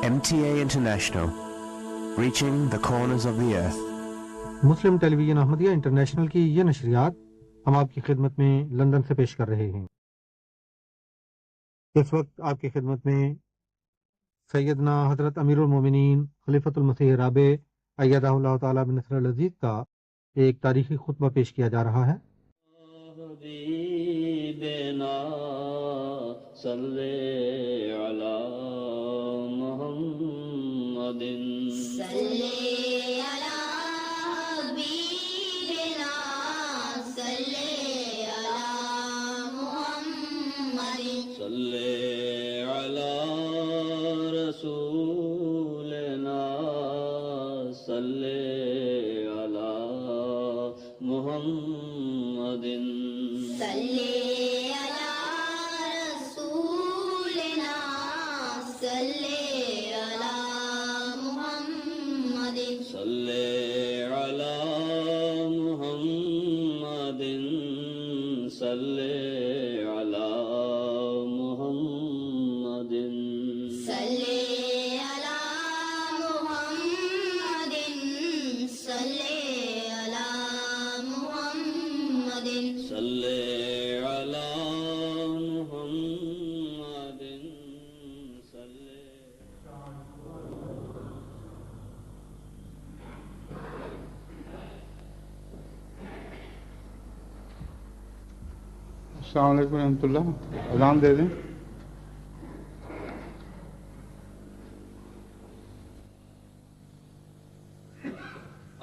MTA International, reaching the corners of the earth. Muslim television Ahmadiyya international کی یہ نشریات ہم آپ کی خدمت میں لندن سے پیش کر رہے ہیں۔ اس وقت آپ کی خدمت میں سیدنا حضرت امیر المومنین خلیفۃ المسیح رابع ایدہ اللہ تعالیٰ بنصر العزیز کا ایک تاریخی خطبہ پیش کیا جا رہا ہے۔ حبیبنا صلی علی محمد صلی علی حبیبنا صلی علی محمد صلی علی رسولنا صلی علی محمد صلی علی رسولنا صلی علی محمد صلی علی محمد صلی علی محمد صلی علی محمد صلی علی محمد صلی علی محمد صلی۔ السلام علیکم ورحمۃ اللہ۔ اذان دے دیں۔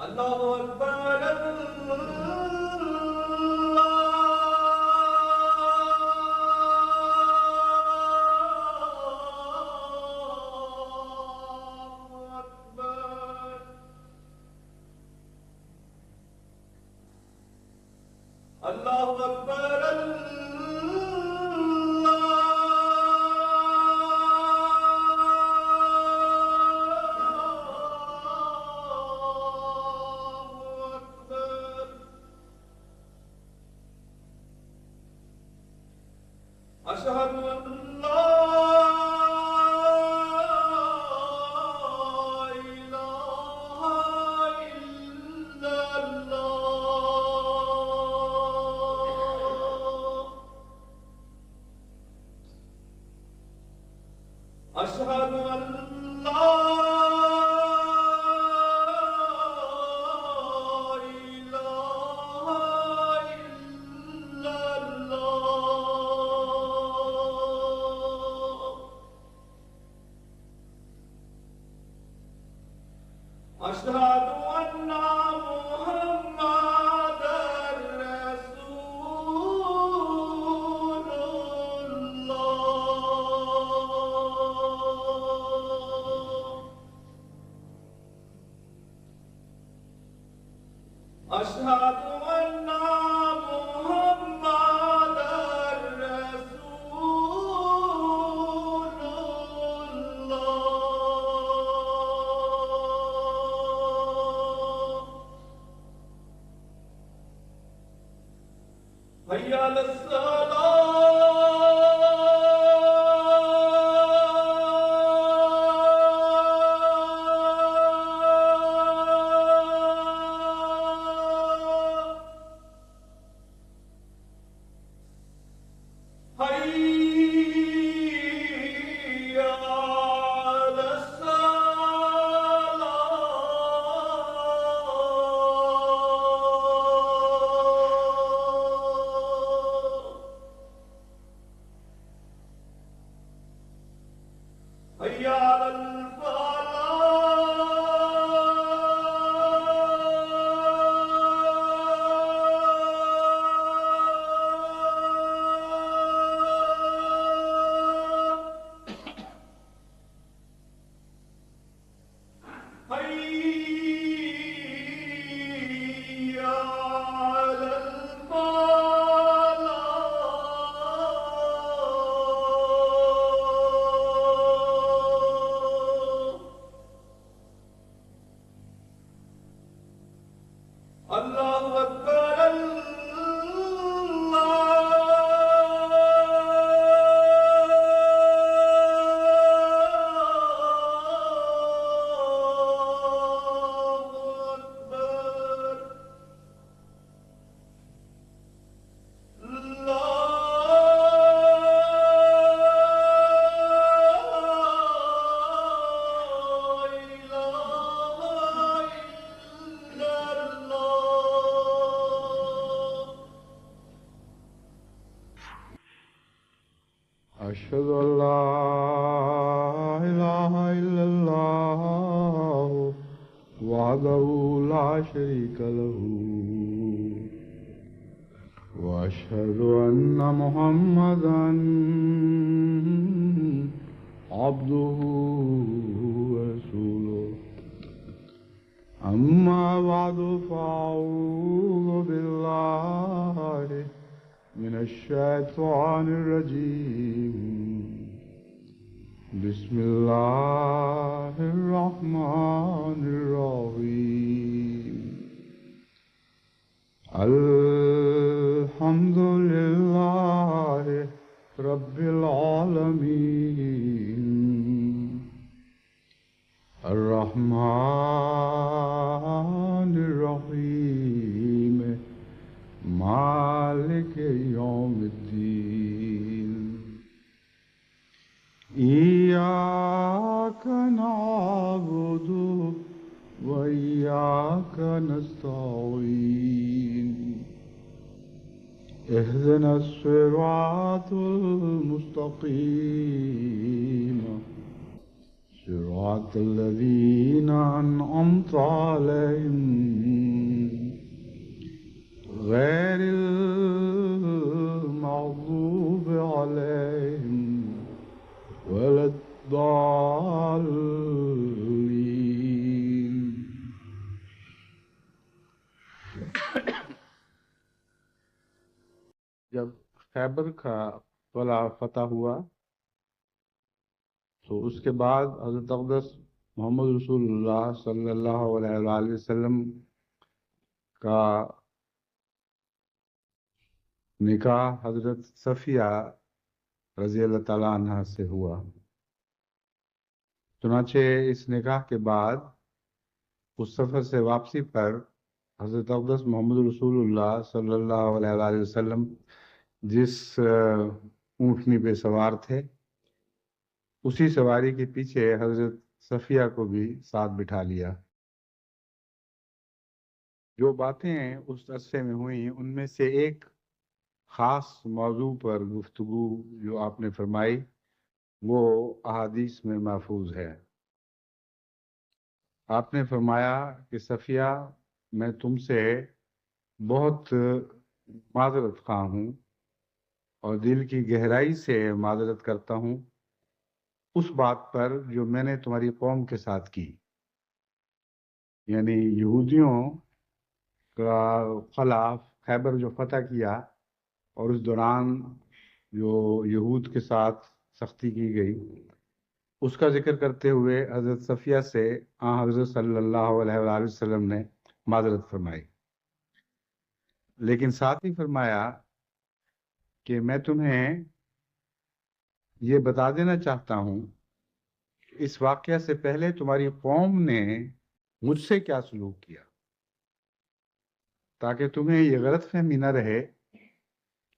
اللہ اکبر اللہ اکبر اشہد ان لا الہ الا اللہ اشہد ان لا أشهد أن محمدًا رسول الله أشهد أن محمدًا رسول الله حي على الصلاة حي على الصلاة حي على الفلاح حي على الفلاح اللہ اکبر اللہ أشهد أن لا إله إلا الله وحده لا شريك له وأشهد أن محمدا عبده ورسوله أما بعد فأعوذ بالله من الشيطان الرجيم بسم الله الرحمن الرحيم الحمد لله رب العالمين الرحمن الرحيم مالك يوم الدين إياك نعبد وإياك نستعين اهدنا الصراط المستقيم صراط الذين أنعمت عليهم غير المغضوب عليهم ولا الضالين. جب خیبر کا قلعہ فتح ہوا تو اس کے بعد حضرت اقدس محمد رسول اللہ صلی اللہ علیہ وآلہ وسلم کا نکاح حضرت صفیہ رضی اللہ تعالیٰ عنہ سے ہوا. چنانچہ اس نکاح کے بعد اس سفر سے واپسی پر حضرت اقدس محمد رسول اللہ صلی اللہ علیہ وآلہ وسلم جس اونٹنی پہ سوار تھے اسی سواری کے پیچھے حضرت صفیہ کو بھی ساتھ بٹھا لیا. جو باتیں اس عرصے میں ہوئیں ان میں سے ایک خاص موضوع پر گفتگو جو آپ نے فرمائی وہ احادیث میں محفوظ ہے. آپ نے فرمایا کہ صفیہ میں تم سے بہت معذرت خواہ ہوں اور دل کی گہرائی سے معذرت کرتا ہوں اس بات پر جو میں نے تمہاری قوم کے ساتھ کی، یعنی یہودیوں کا خلاف خیبر جو فتح کیا اور اس دوران جو یہود کے ساتھ سختی کی گئی اس کا ذکر کرتے ہوئے حضرت صفیہ سے حضرت صلی اللہ علیہ وآلہ وسلم نے معذرت فرمائی، لیکن ساتھ ہی فرمایا کہ میں تمہیں یہ بتا دینا چاہتا ہوں اس واقعہ سے پہلے تمہاری قوم نے مجھ سے کیا سلوک کیا، تاکہ تمہیں یہ غلط فہمی نہ رہے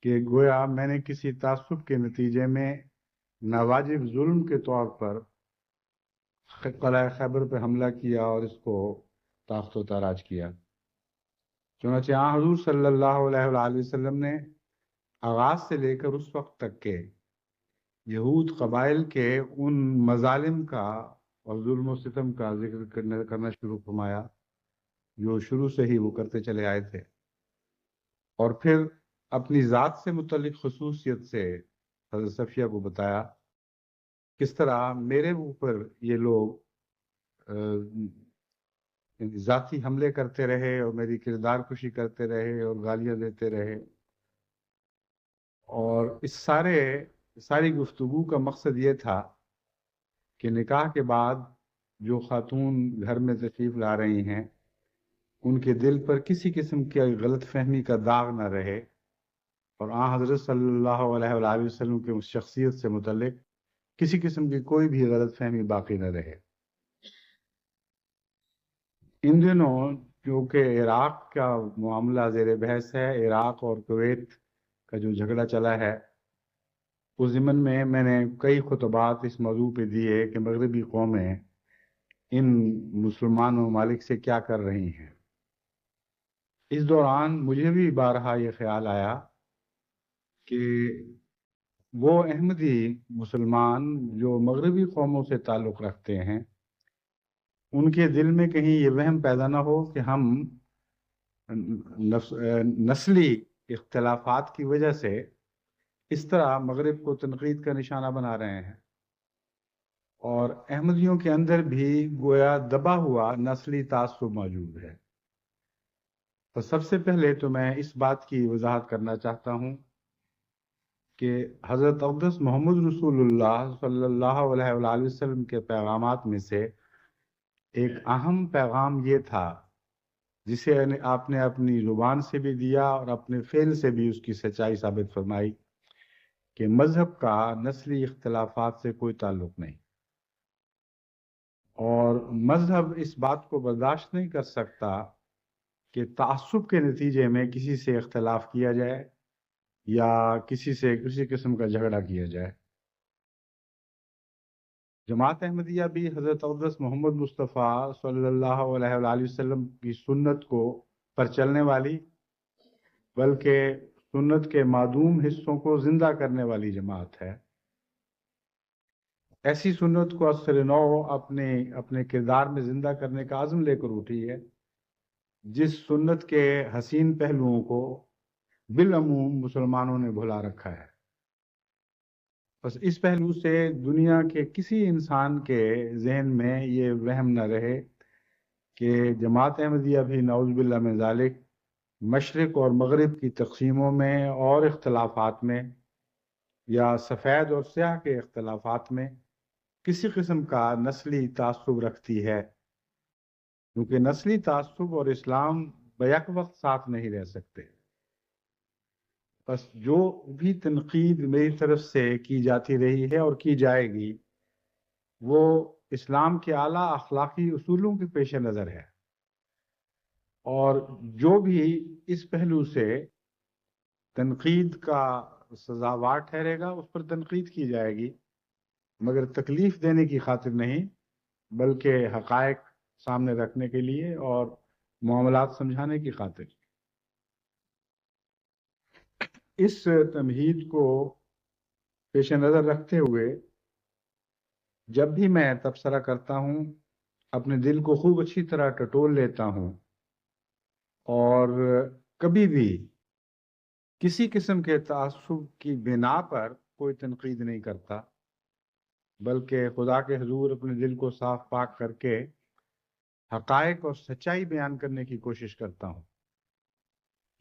کہ گویا میں نے کسی تعصب کے نتیجے میں ناواجب ظلم کے طور پر قلعہ خیبر پہ حملہ کیا اور اس کو تاخت و تاراج کیا. چنانچہ حضور صلی اللہ علیہ وآلہ وسلم نے آغاز سے لے کر اس وقت تک کے یہود قبائل کے ان مظالم کا اور ظلم و ستم کا ذکر کرنا شروع فرمایا جو شروع سے ہی وہ کرتے چلے آئے تھے، اور پھر اپنی ذات سے متعلق خصوصیت سے حضرت صفیہ کو بتایا کس طرح میرے اوپر یہ لوگ ذاتی حملے کرتے رہے اور میری کردار کشی کرتے رہے اور گالیاں دیتے رہے. اور اس ساری گفتگو کا مقصد یہ تھا کہ نکاح کے بعد جو خاتون گھر میں تشریف لا رہی ہیں ان کے دل پر کسی قسم کی غلط فہمی کا داغ نہ رہے اور حضرت صلی اللہ علیہ وآلہ وسلم کے اس شخصیت سے متعلق کسی قسم کی کوئی بھی غلط فہمی باقی نہ رہے. ان دنوں جو کہ عراق کا معاملہ زیر بحث ہے، عراق اور کویت کا جو جھگڑا چلا ہے، اس ضمن میں نے کئی خطبات اس موضوع پہ دیے کہ مغربی قومیں ان مسلمان ممالک سے کیا کر رہی ہیں. اس دوران مجھے بھی بارہا یہ خیال آیا کہ وہ احمدی مسلمان جو مغربی قوموں سے تعلق رکھتے ہیں ان کے دل میں کہیں یہ وہم پیدا نہ ہو کہ ہم نسلی اختلافات کی وجہ سے اس طرح مغرب کو تنقید کا نشانہ بنا رہے ہیں، اور احمدیوں کے اندر بھی گویا دبا ہوا نسلی تعصب موجود ہے۔ تو سب سے پہلے تو میں اس بات کی وضاحت کرنا چاہتا ہوں کہ حضرت اقدس محمد رسول اللہ صلی اللہ علیہ وآلہ وسلم کے پیغامات میں سے ایک اہم پیغام یہ تھا، جسے آپ نے اپنی زبان سے بھی دیا اور اپنے فعل سے بھی اس کی سچائی ثابت فرمائی، کہ مذہب کا نسلی اختلافات سے کوئی تعلق نہیں، اور مذہب اس بات کو برداشت نہیں کر سکتا کہ تعصب کے نتیجے میں کسی سے اختلاف کیا جائے یا کسی سے کسی قسم کا جھگڑا کیا جائے۔ جماعت احمدیہ بھی حضرت اقدس محمد مصطفیٰ صلی اللہ علیہ وآلہ وسلم کی سنت کو پر چلنے والی، بلکہ سنت کے معدوم حصوں کو زندہ کرنے والی جماعت ہے۔ ایسی سنت کو اثر نو اپنے کردار میں زندہ کرنے کا عزم لے کر اٹھی ہے، جس سنت کے حسین پہلوؤں کو بالعموم مسلمانوں نے بھلا رکھا ہے۔ بس اس پہلو سے دنیا کے کسی انسان کے ذہن میں یہ وہم نہ رہے کہ جماعت احمدیہ بھی نعوذ باللہ من ذالک مشرق اور مغرب کی تقسیموں میں اور اختلافات میں یا سفید اور سیاہ کے اختلافات میں کسی قسم کا نسلی تعصب رکھتی ہے، کیونکہ نسلی تعصب اور اسلام بیک وقت ساتھ نہیں رہ سکتے۔ بس جو بھی تنقید میری طرف سے کی جاتی رہی ہے اور کی جائے گی وہ اسلام کے اعلیٰ اخلاقی اصولوں کے پیش نظر ہے، اور جو بھی اس پہلو سے تنقید کا سزاوار ٹھہرے گا اس پر تنقید کی جائے گی، مگر تکلیف دینے کی خاطر نہیں، بلکہ حقائق سامنے رکھنے کے لیے اور معاملات سمجھانے کی خاطر۔ اس تمہید کو پیش نظر رکھتے ہوئے جب بھی میں تبصرہ کرتا ہوں اپنے دل کو خوب اچھی طرح ٹٹول لیتا ہوں، اور کبھی بھی کسی قسم کے تعصب کی بنا پر کوئی تنقید نہیں کرتا، بلکہ خدا کے حضور اپنے دل کو صاف پاک کر کے حقائق اور سچائی بیان کرنے کی کوشش کرتا ہوں۔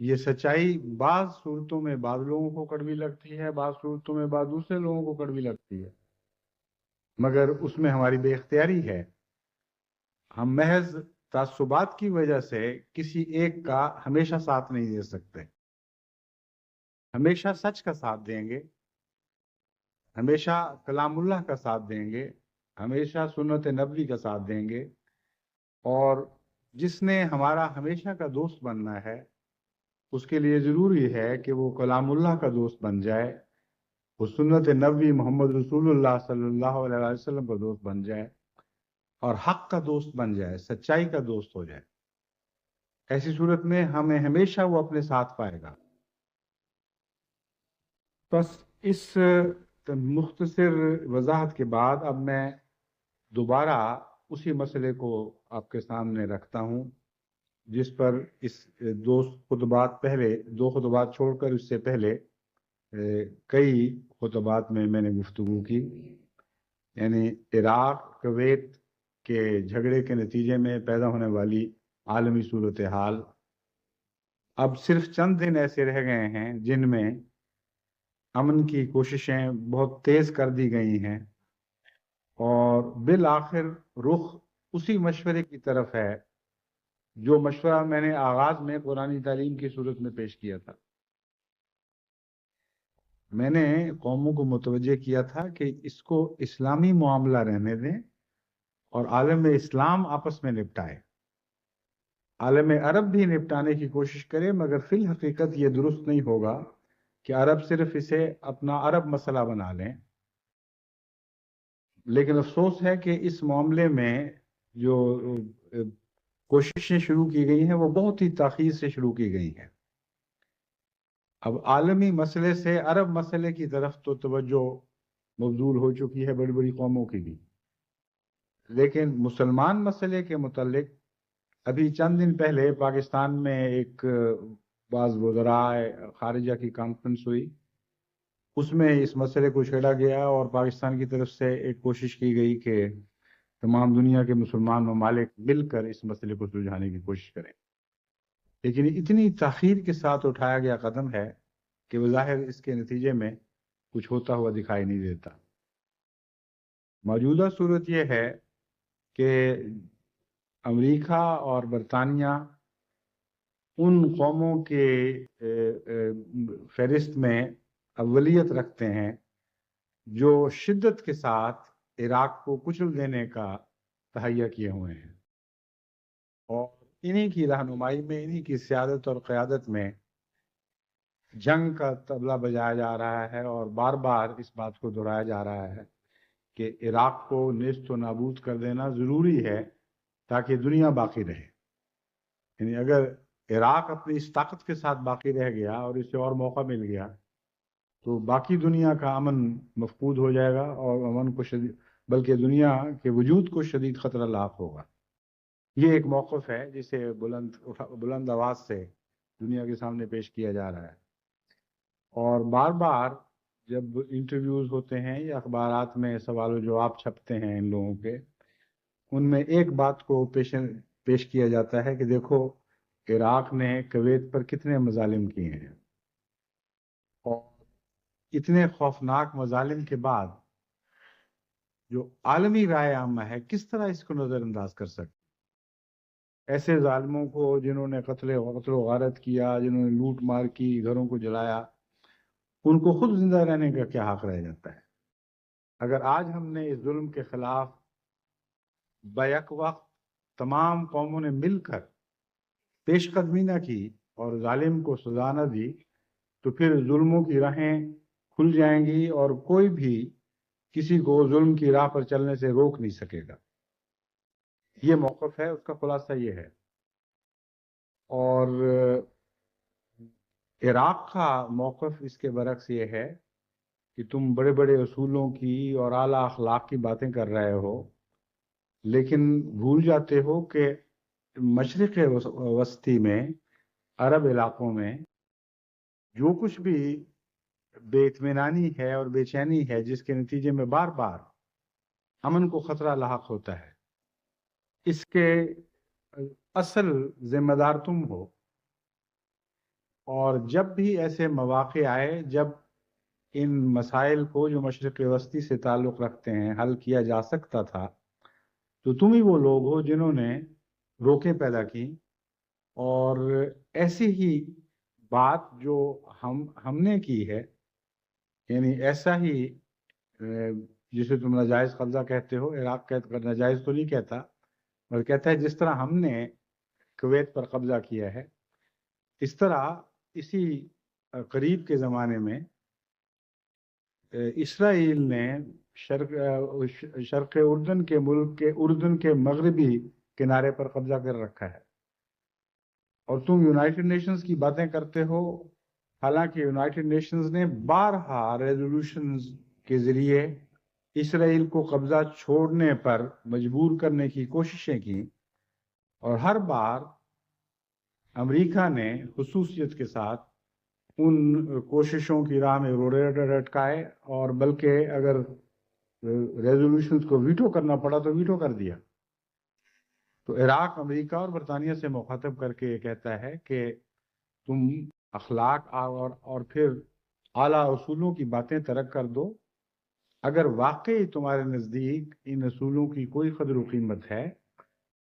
یہ سچائی بعض صورتوں میں بعض لوگوں کو کڑوی لگتی ہے، بعض صورتوں میں بعض دوسرے لوگوں کو کڑوی لگتی ہے، مگر اس میں ہماری بے اختیاری ہے۔ ہم محض تعصبات کی وجہ سے کسی ایک کا ہمیشہ ساتھ نہیں دے سکتے، ہمیشہ سچ کا ساتھ دیں گے، ہمیشہ کلام اللہ کا ساتھ دیں گے، ہمیشہ سنت نبوی کا ساتھ دیں گے، اور جس نے ہمارا ہمیشہ کا دوست بننا ہے اس کے لیے ضروری ہے کہ وہ کلام اللہ کا دوست بن جائے، وہ سنت نبوی محمد رسول اللہ صلی اللہ علیہ وسلم کا دوست بن جائے، اور حق کا دوست بن جائے، سچائی کا دوست ہو جائے۔ ایسی صورت میں ہمیں ہمیشہ وہ اپنے ساتھ پائے گا۔ بس اس مختصر وضاحت کے بعد اب میں دوبارہ اسی مسئلے کو آپ کے سامنے رکھتا ہوں جس پر اس دو خطبات چھوڑ کر اس سے پہلے کئی خطبات میں نے گفتگو کی، یعنی عراق کویت کے جھگڑے کے نتیجے میں پیدا ہونے والی عالمی صورتحال۔ اب صرف چند دن ایسے رہ گئے ہیں جن میں امن کی کوششیں بہت تیز کر دی گئی ہیں، اور بالآخر رخ اسی مشورے کی طرف ہے جو مشورہ میں نے آغاز میں قرآنی تعلیم کی صورت میں پیش کیا تھا۔ میں نے قوموں کو متوجہ کیا تھا کہ اس کو اسلامی معاملہ رہنے دیں اور عالم اسلام آپس میں نپٹائے، عالم عرب بھی نپٹانے کی کوشش کرے، مگر فی الحقیقت یہ درست نہیں ہوگا کہ عرب صرف اسے اپنا عرب مسئلہ بنا لیں۔ لیکن افسوس ہے کہ اس معاملے میں جو کوششیں شروع کی گئی ہیں وہ بہت ہی تاخیر سے شروع کی گئی ہیں۔ اب عالمی مسئلے سے عرب مسئلے کی طرف تو توجہ مبذول ہو چکی ہے بڑی بڑی قوموں کی بھی، لیکن مسلمان مسئلے کے متعلق ابھی چند دن پہلے پاکستان میں ایک بعض وزراء خارجہ کی کانفرنس ہوئی، اس میں اس مسئلے کو چھیڑا گیا اور پاکستان کی طرف سے ایک کوشش کی گئی کہ تمام دنیا کے مسلمان ممالک مل کر اس مسئلے کو سلجھانے کی کوشش کریں، لیکن اتنی تاخیر کے ساتھ اٹھایا گیا قدم ہے کہ بظاہر اس کے نتیجے میں کچھ ہوتا ہوا دکھائی نہیں دیتا۔ موجودہ صورت یہ ہے کہ امریکہ اور برطانیہ ان قوموں کے فہرست میں اولیت رکھتے ہیں جو شدت کے ساتھ عراق کو کچل دینے کا تہیہ کیے ہوئے ہیں، اور انہی کی رہنمائی میں، انہی کی سیادت اور قیادت میں جنگ کا طبلہ بجایا جا رہا ہے، اور بار بار اس بات کو دہرایا جا رہا ہے کہ عراق کو نیست و نابود کر دینا ضروری ہے تاکہ دنیا باقی رہے۔ یعنی اگر عراق اپنی اس طاقت کے ساتھ باقی رہ گیا اور اسے اور موقع مل گیا تو باقی دنیا کا امن مفقود ہو جائے گا، اور امن کو بلکہ دنیا کے وجود کو شدید خطرہ لاحق ہوگا۔ یہ ایک موقف ہے جسے بلند آواز سے دنیا کے سامنے پیش کیا جا رہا ہے، اور بار بار جب انٹرویوز ہوتے ہیں یا اخبارات میں سوال و جواب چھپتے ہیں ان لوگوں کے، ان میں ایک بات کو پیش کیا جاتا ہے کہ دیکھو عراق نے کویت پر کتنے مظالم کیے ہیں، اور اتنے خوفناک مظالم کے بعد جو عالمی رائے عامہ ہے کس طرح اس کو نظر انداز کر سکتے؟ ایسے ظالموں کو جنہوں نے قتل و غارت کیا، جنہوں نے لوٹ مار کی، گھروں کو جلایا، ان کو خود زندہ رہنے کا کیا حق رہ جاتا ہے؟ اگر آج ہم نے اس ظلم کے خلاف بیک وقت تمام قوموں نے مل کر پیش قدمی نہ کی اور ظالم کو سزا نہ دی تو پھر ظلموں کی راہیں کھل جائیں گی اور کوئی بھی کسی کو ظلم کی راہ پر چلنے سے روک نہیں سکے گا۔ یہ موقف ہے، اس کا خلاصہ یہ ہے۔ اور عراق کا موقف اس کے برعکس یہ ہے کہ تم بڑے بڑے اصولوں کی اور اعلیٰ اخلاق کی باتیں کر رہے ہو، لیکن بھول جاتے ہو کہ مشرق وسطی میں، عرب علاقوں میں جو کچھ بھی بے اطمینانی ہے اور بے چینی ہے، جس کے نتیجے میں بار بار امن کو خطرہ لاحق ہوتا ہے، اس کے اصل ذمہ دار تم ہو۔ اور جب بھی ایسے مواقع آئے جب ان مسائل کو جو مشرق وسطی سے تعلق رکھتے ہیں حل کیا جا سکتا تھا، تو تم ہی وہ لوگ ہو جنہوں نے روکیں پیدا کی، اور ایسی ہی بات جو ہم نے کی ہے، یعنی ایسا ہی جسے تم ناجائز قبضہ کہتے ہو، عراق ناجائز تو نہیں کہتا، بلکہ کہتا ہے جس طرح ہم نے کویت پر قبضہ کیا ہے، اس طرح اسی قریب کے زمانے میں اسرائیل نے شرق اردن کے ملک کے اردن کے مغربی کنارے پر قبضہ کر رکھا ہے، اور تم یونائٹڈ نیشنز کی باتیں کرتے ہو، حالانکہ یونائٹڈ نیشنز نے بارہا ریزولوشنز کے ذریعے اسرائیل کو قبضہ چھوڑنے پر مجبور کرنے کی کوششیں کی، اور ہر بار امریکہ نے خصوصیت کے ساتھ ان کوششوں کی راہ میں روڑے لٹکائے، اور بلکہ اگر ریزولوشنز کو ویٹو کرنا پڑا تو ویٹو کر دیا۔ تو عراق امریکہ اور برطانیہ سے مخاطب کر کے یہ کہتا ہے کہ تم اخلاق اور پھر اعلیٰ اصولوں کی باتیں ترک کر دو۔ اگر واقعی تمہارے نزدیک ان اصولوں کی کوئی قدر و قیمت ہے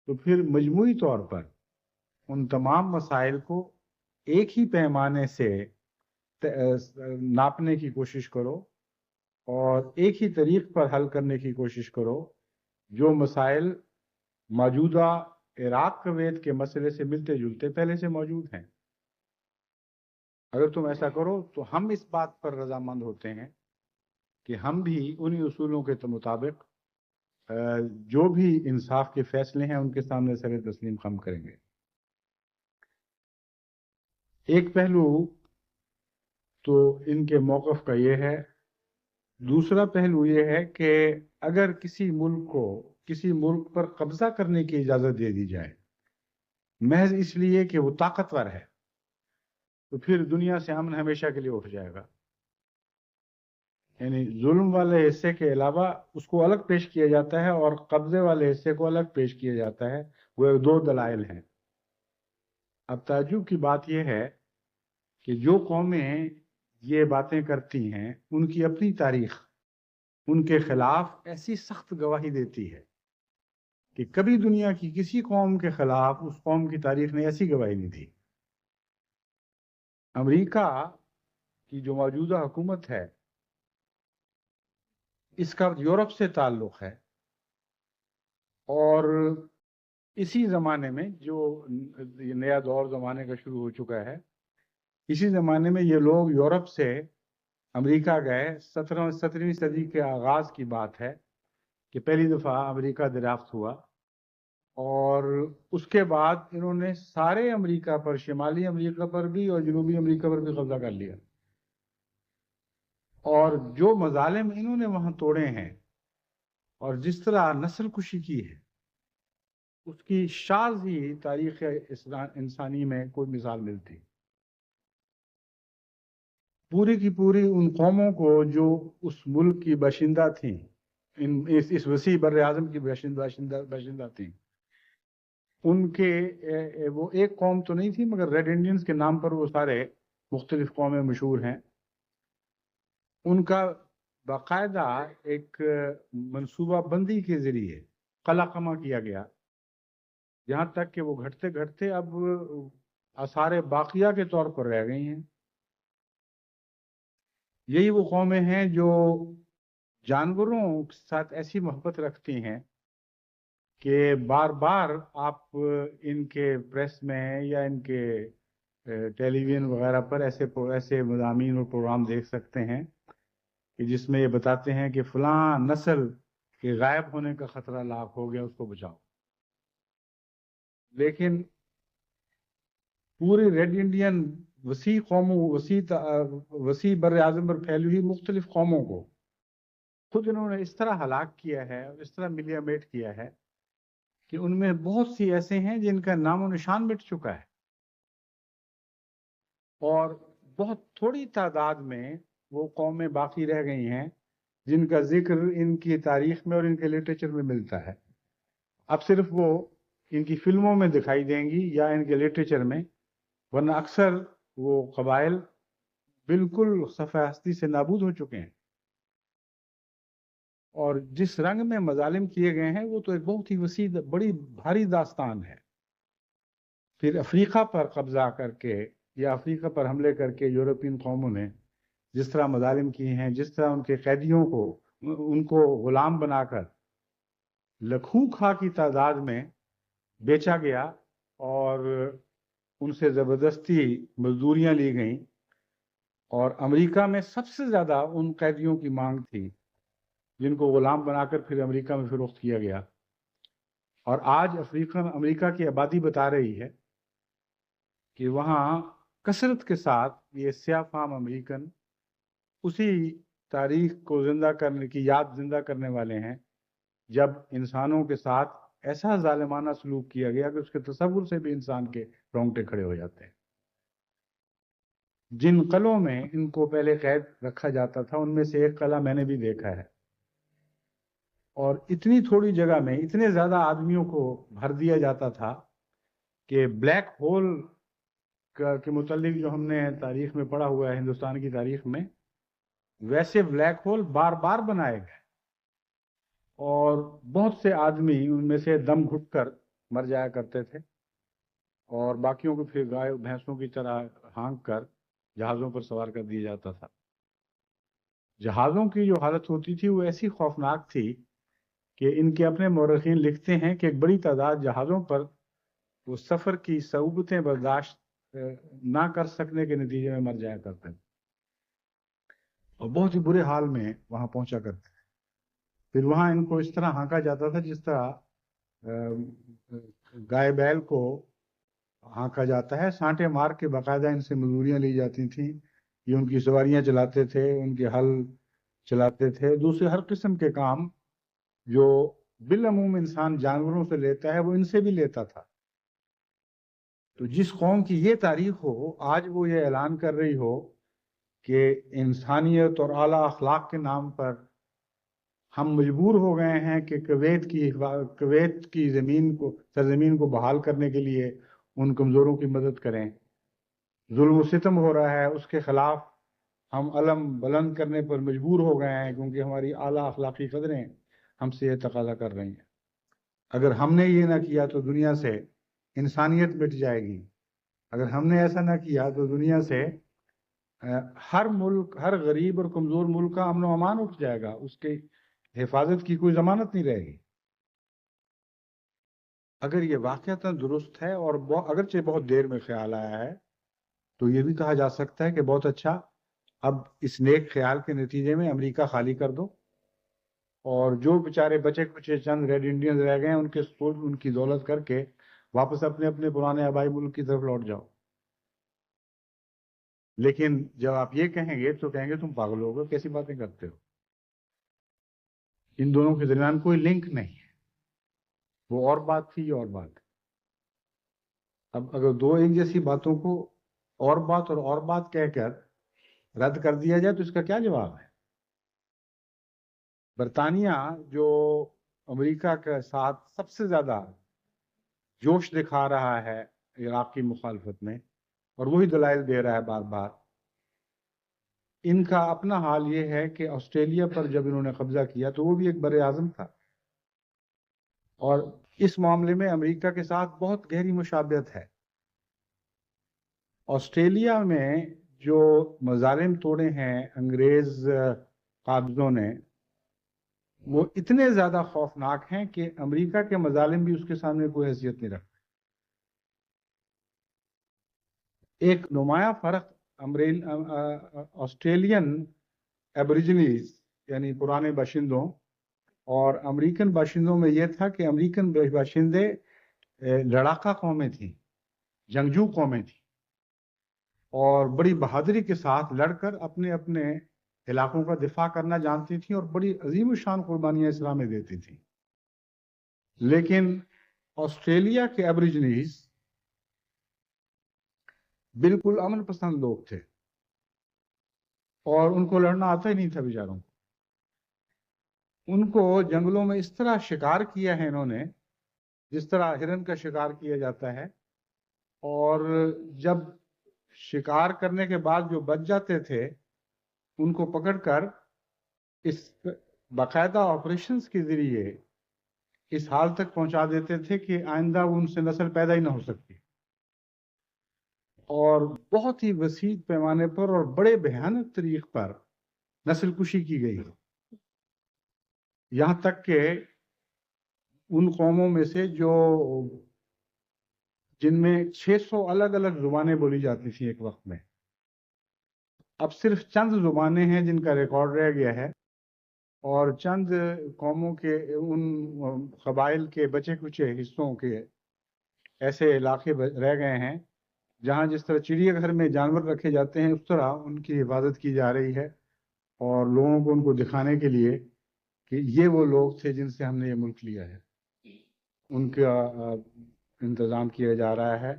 تو پھر مجموعی طور پر ان تمام مسائل کو ایک ہی پیمانے سے ناپنے کی کوشش کرو اور ایک ہی طریق پر حل کرنے کی کوشش کرو جو مسائل موجودہ عراق کویت کے مسئلے سے ملتے جلتے پہلے سے موجود ہیں۔ اگر تم ایسا کرو تو ہم اس بات پر رضامند ہوتے ہیں کہ ہم بھی انہی اصولوں کے مطابق جو بھی انصاف کے فیصلے ہیں ان کے سامنے سر تسلیم خم کریں گے۔ ایک پہلو تو ان کے موقف کا یہ ہے. دوسرا پہلو یہ ہے کہ اگر کسی ملک کو کسی ملک پر قبضہ کرنے کی اجازت دے دی جائے محض اس لیے کہ وہ طاقتور ہے تو پھر دنیا سے امن ہمیشہ کے لیے اٹھ جائے گا. یعنی ظلم والے حصے کے علاوہ اس کو الگ پیش کیا جاتا ہے اور قبضے والے حصے کو الگ پیش کیا جاتا ہے. وہ دو دلائل ہیں. اب تعجب کی بات یہ ہے کہ جو قومیں یہ باتیں کرتی ہیں ان کی اپنی تاریخ ان کے خلاف ایسی سخت گواہی دیتی ہے کہ کبھی دنیا کی کسی قوم کے خلاف اس قوم کی تاریخ نے ایسی گواہی نہیں دی. امریکہ کی جو موجودہ حکومت ہے اس کا یورپ سے تعلق ہے اور اسی زمانے میں جو نیا دور زمانے کا شروع ہو چکا ہے اسی زمانے میں یہ لوگ یورپ سے امریکہ گئے. 17ویں صدی کے آغاز کی بات ہے کہ پہلی دفعہ امریکہ دریافت ہوا اور اس کے بعد انہوں نے سارے امریکہ پر شمالی امریکہ پر بھی اور جنوبی امریکہ پر بھی قبضہ کر لیا. اور جو مظالم انہوں نے وہاں توڑے ہیں اور جس طرح نسل کشی کی ہے اس کی شاذ ہی تاریخ انسانی میں کوئی مثال ملتی. پوری کی پوری ان قوموں کو جو اس ملک کی باشندہ تھیں اس وسیع بر اعظم کی باشندہ تھیں ان کے وہ ایک قوم تو نہیں تھی مگر ریڈ انڈینز کے نام پر وہ سارے مختلف قومیں مشہور ہیں. ان کا باقاعدہ ایک منصوبہ بندی کے ذریعے قلع قمع کیا گیا جہاں تک کہ وہ گھٹتے گھٹتے اب آثار باقیہ کے طور پر رہ گئی ہیں. یہی وہ قومیں ہیں جو جانوروں کے ساتھ ایسی محبت رکھتی ہیں کہ بار بار آپ ان کے پریس میں یا ان کے ٹیلی ویژن وغیرہ پر ایسے مضامین اور پروگرام دیکھ سکتے ہیں کہ جس میں یہ بتاتے ہیں کہ فلاں نسل کے غائب ہونے کا خطرہ لاحق ہو گیا اس کو بچاؤ. لیکن پوری ریڈ انڈین وسیع قوموں وسیع بر اعظم پر پھیلی ہوئی مختلف قوموں کو خود انہوں نے اس طرح ہلاک کیا ہے اور اس طرح ملیا میٹ کیا ہے کہ ان میں بہت سی ایسے ہیں جن کا نام و نشان مٹ چکا ہے اور بہت تھوڑی تعداد میں وہ قومیں باقی رہ گئی ہیں جن کا ذکر ان کی تاریخ میں اور ان کے لٹریچر میں ملتا ہے. اب صرف وہ ان کی فلموں میں دکھائی دیں گی یا ان کے لٹریچر میں ورنہ اکثر وہ قبائل بالکل صفحہ ہستی سے نابود ہو چکے ہیں. اور جس رنگ میں مظالم کیے گئے ہیں وہ تو ایک بہت ہی وسیع بڑی بھاری داستان ہے. پھر افریقہ پر قبضہ کر کے یا افریقہ پر حملے کر کے یورپین قوموں نے جس طرح مظالم کیے ہیں جس طرح ان کے قیدیوں کو ان کو غلام بنا کر لکھوں کھا کی تعداد میں بیچا گیا اور ان سے زبردستی مزدوریاں لی گئیں اور امریکہ میں سب سے زیادہ ان قیدیوں کی مانگ تھی جن کو غلام بنا کر پھر امریکہ میں فروخت کیا گیا. اور آج امریکہ کی آبادی بتا رہی ہے کہ وہاں کثرت کے ساتھ یہ سیاہ فام امریکن اسی تاریخ کو زندہ کرنے کی یاد زندہ کرنے والے ہیں جب انسانوں کے ساتھ ایسا ظالمانہ سلوک کیا گیا کہ اس کے تصور سے بھی انسان کے رونگٹے کھڑے ہو جاتے ہیں. جن قلعوں میں ان کو پہلے قید رکھا جاتا تھا ان میں سے ایک قلعہ میں نے بھی دیکھا ہے اور اتنی تھوڑی جگہ میں اتنے زیادہ آدمیوں کو بھر دیا جاتا تھا کہ بلیک ہول کے متعلق جو ہم نے تاریخ میں پڑھا ہوا ہے ہندوستان کی تاریخ میں ویسے بلیک ہول بار بار بنائے گئے اور بہت سے آدمی ان میں سے دم گھٹ کر مر جایا کرتے تھے اور باقیوں کو پھر گائے بھینسوں کی طرح ہانک کر جہازوں پر سوار کر دیا جاتا تھا. جہازوں کی جو حالت ہوتی تھی وہ ایسی خوفناک تھی کہ ان کے اپنے مورخین لکھتے ہیں کہ ایک بڑی تعداد جہازوں پر وہ سفر کی صعوبتیں برداشت نہ کر سکنے کے نتیجے میں مر جایا کرتے تھے اور بہت ہی برے حال میں وہاں پہنچا کرتے تھے. پھر وہاں ان کو اس طرح ہانکا جاتا تھا جس طرح گائے بیل کو ہانکا جاتا ہے. سانٹے مار کے باقاعدہ ان سے مزدوریاں لی جاتی تھیں یہ ان کی سواریاں چلاتے تھے، ان کے حل چلاتے تھے، دوسرے ہر قسم کے کام جو بالعموم انسان جانوروں سے لیتا ہے وہ ان سے بھی لیتا تھا۔ تو جس قوم کی یہ تاریخ ہو، آج وہ یہ اعلان کر رہی ہو کہ انسانیت اور اعلیٰ اخلاق کے نام پر ہم مجبور ہو گئے ہیں کہ کویت کی سرزمین کو بحال کرنے کے لیے ان کمزوروں کی مدد کریں، ظلم و ستم ہو رہا ہے، اس کے خلاف ہم علم بلند کرنے پر مجبور ہو گئے ہیں کیونکہ ہماری اعلیٰ اخلاقی قدریں ہم سے یہ تقاضا کر رہی ہیں۔ اگر ہم نے یہ نہ کیا تو دنیا سے انسانیت مٹ جائے گی۔ اگر ہم نے ایسا نہ کیا تو دنیا سے ہر ملک، ہر غریب اور کمزور ملک کا امن و امان اٹھ جائے گا، اس کی حفاظت کی کوئی ضمانت نہیں رہے گی۔ اگر یہ واقعتاً درست ہے اور اگرچہ بہت دیر میں خیال آیا ہے، تو یہ بھی کہا جا سکتا ہے کہ بہت اچھا، اب اس نیک خیال کے نتیجے میں امریکہ خالی کر دو اور جو بیچارے بچے کچے چند ریڈ انڈینز رہ گئے ہیں ان کے سپورٹ، ان کی دولت کر کے واپس اپنے اپنے پرانے آبائی ملک کی طرف لوٹ جاؤ۔ لیکن جب آپ یہ کہیں گے تو کہیں گے تم پاگل ہو گئے، کیسی باتیں کرتے ہو؟ ان دونوں کے درمیان کوئی لنک نہیں ہے، وہ اور بات تھی، یہ اور بات ہے۔ اب اگر دو ایک جیسی باتوں کو اور بات کہہ کر رد کر دیا جائے تو اس کا کیا جواب ہے؟ برطانیہ جو امریکہ کے ساتھ سب سے زیادہ جوش دکھا رہا ہے عراق کی مخالفت میں، اور وہی دلائل دے رہا ہے بار بار، ان کا اپنا حال یہ ہے کہ آسٹریلیا پر جب انہوں نے قبضہ کیا تو وہ بھی ایک بر اعظم تھا، اور اس معاملے میں امریکہ کے ساتھ بہت گہری مشابہت ہے۔ آسٹریلیا میں جو مظالم توڑے ہیں انگریز قابضوں نے، وہ اتنے زیادہ خوفناک ہیں کہ امریکہ کے مظالم بھی اس کے سامنے کوئی حیثیت نہیں رکھتے۔ ایک نمایاں فرق آسٹریلین ایبوریجنیز یعنی پرانے باشندوں اور امریکن باشندوں میں یہ تھا کہ امریکن باشندے لڑاکا قومیں تھیں، جنگجو قومیں تھیں، اور بڑی بہادری کے ساتھ لڑ کر اپنے اپنے علاقوں کا دفاع کرنا جانتی تھیں اور بڑی عظیم الشان قربانیاں اسلام میں دیتی تھیں۔ لیکن آسٹریلیا کے ایبوریجنیز بالکل امن پسند لوگ تھے اور ان کو لڑنا آتا ہی نہیں تھا بیچاروں کو۔ ان کو جنگلوں میں اس طرح شکار کیا ہے انہوں نے جس طرح ہرن کا شکار کیا جاتا ہے، اور جب شکار کرنے کے بعد جو بچ جاتے تھے ان کو پکڑ کر اس باقاعدہ آپریشنز کے ذریعے اس حال تک پہنچا دیتے تھے کہ آئندہ ان سے نسل پیدا ہی نہ ہو سکتی، اور بہت ہی وسیع پیمانے پر اور بڑے بھیانک طریق پر نسل کشی کی گئی، یہاں تک کہ ان قوموں میں سے جن میں 600 الگ الگ زبانیں بولی جاتی تھیں ایک وقت میں، اب صرف چند زبانیں ہیں جن کا ریکارڈ رہ گیا ہے، اور چند قوموں کے ان قبائل کے بچے کچے حصوں کے ایسے علاقے رہ گئے ہیں جہاں جس طرح چڑیا گھر میں جانور رکھے جاتے ہیں اس طرح ان کی حفاظت کی جا رہی ہے، اور لوگوں کو ان کو دکھانے کے لیے کہ یہ وہ لوگ تھے جن سے ہم نے یہ ملک لیا ہے، ان کا انتظام کیا جا رہا ہے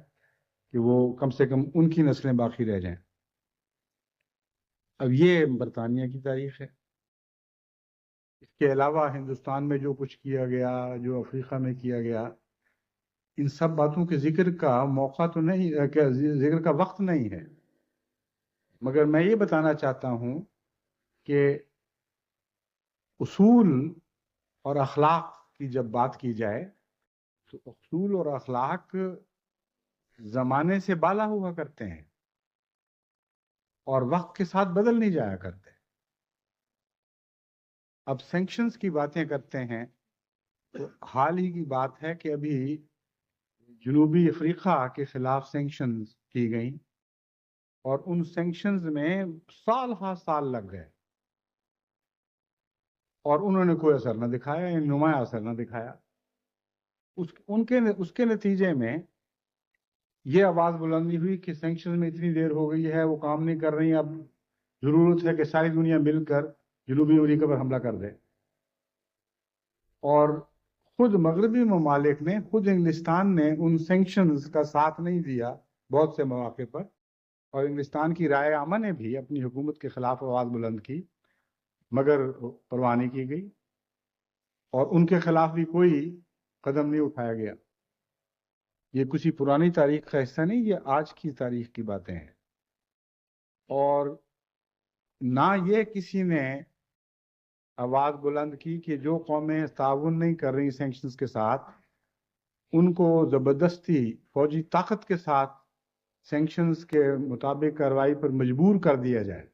کہ وہ کم سے کم ان کی نسلیں باقی رہ جائیں۔ اب یہ برطانیہ کی تاریخ ہے۔ اس کے علاوہ ہندوستان میں جو کچھ کیا گیا، جو افریقہ میں کیا گیا، ان سب باتوں کے ذکر کا موقع تو نہیں، ذکر کا وقت نہیں ہے، مگر میں یہ بتانا چاہتا ہوں کہ اصول اور اخلاق کی جب بات کی جائے تو اصول اور اخلاق زمانے سے بالا ہوا کرتے ہیں اور وقت کے ساتھ بدل نہیں جایا کرتے۔ اب سینکشنز کی باتیں کرتے ہیں تو حال ہی کی بات ہے کہ ابھی جنوبی افریقہ کے خلاف سینکشنز کی گئیں، اور ان سینکشنز میں سال ہا سال لگ گئے اور انہوں نے کوئی اثر نہ دکھایا، یعنی نمایاں اثر نہ دکھایا۔ اس کے نتیجے میں یہ آواز بلندی ہوئی کہ سینکشن میں اتنی دیر ہو گئی ہے، وہ کام نہیں کر رہی، اب ضرورت ہے کہ ساری دنیا مل کر جنوبی امریکہ پر حملہ کر دے، اور خود مغربی ممالک نے، خود انگلستان نے ان سینکشنز کا ساتھ نہیں دیا بہت سے مواقع پر، اور انگلستان کی رائے عامہ نے بھی اپنی حکومت کے خلاف آواز بلند کی، مگر پرواہ نہیں کی گئی، اور ان کے خلاف بھی کوئی قدم نہیں اٹھایا گیا۔ یہ کسی پرانی تاریخ کا حصہ نہیں، یہ آج کی تاریخ کی باتیں ہیں، اور نہ یہ کسی نے آواز بلند کی کہ جو قومیں تعاون نہیں کر رہی سینکشنز کے ساتھ، ان کو زبردستی فوجی طاقت کے ساتھ سینکشنز کے مطابق کارروائی پر مجبور کر دیا جائے،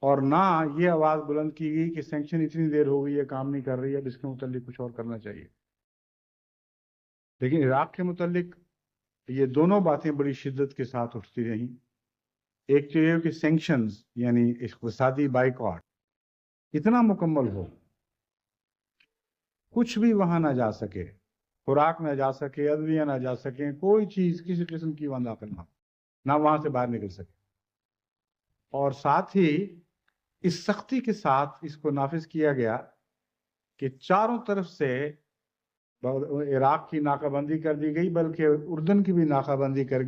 اور نہ یہ آواز بلند کی گئی کہ سینکشن اتنی دیر ہو گئی ہے کام نہیں کر رہی ہے، اب اس کے متعلق کچھ اور کرنا چاہیے۔ لیکن عراق کے متعلق یہ دونوں باتیں بڑی شدت کے ساتھ اٹھتی رہیں۔ ایک تو یہ کہ سینکشنز یعنی اقتصادی بائیکاٹ اتنا مکمل ہو، کچھ بھی وہاں نہ جا سکے، خوراک نہ جا سکے، ادویہ نہ جا سکیں، کوئی چیز کسی قسم کی وہاں داخل نہ وہاں سے باہر نکل سکے، اور ساتھ ہی اس سختی کے ساتھ اس کو نافذ کیا گیا کہ چاروں طرف سے عراق کی ناکہ بندی کر دی گئی، بلکہ اردن کی بھی ناکہ بندی کر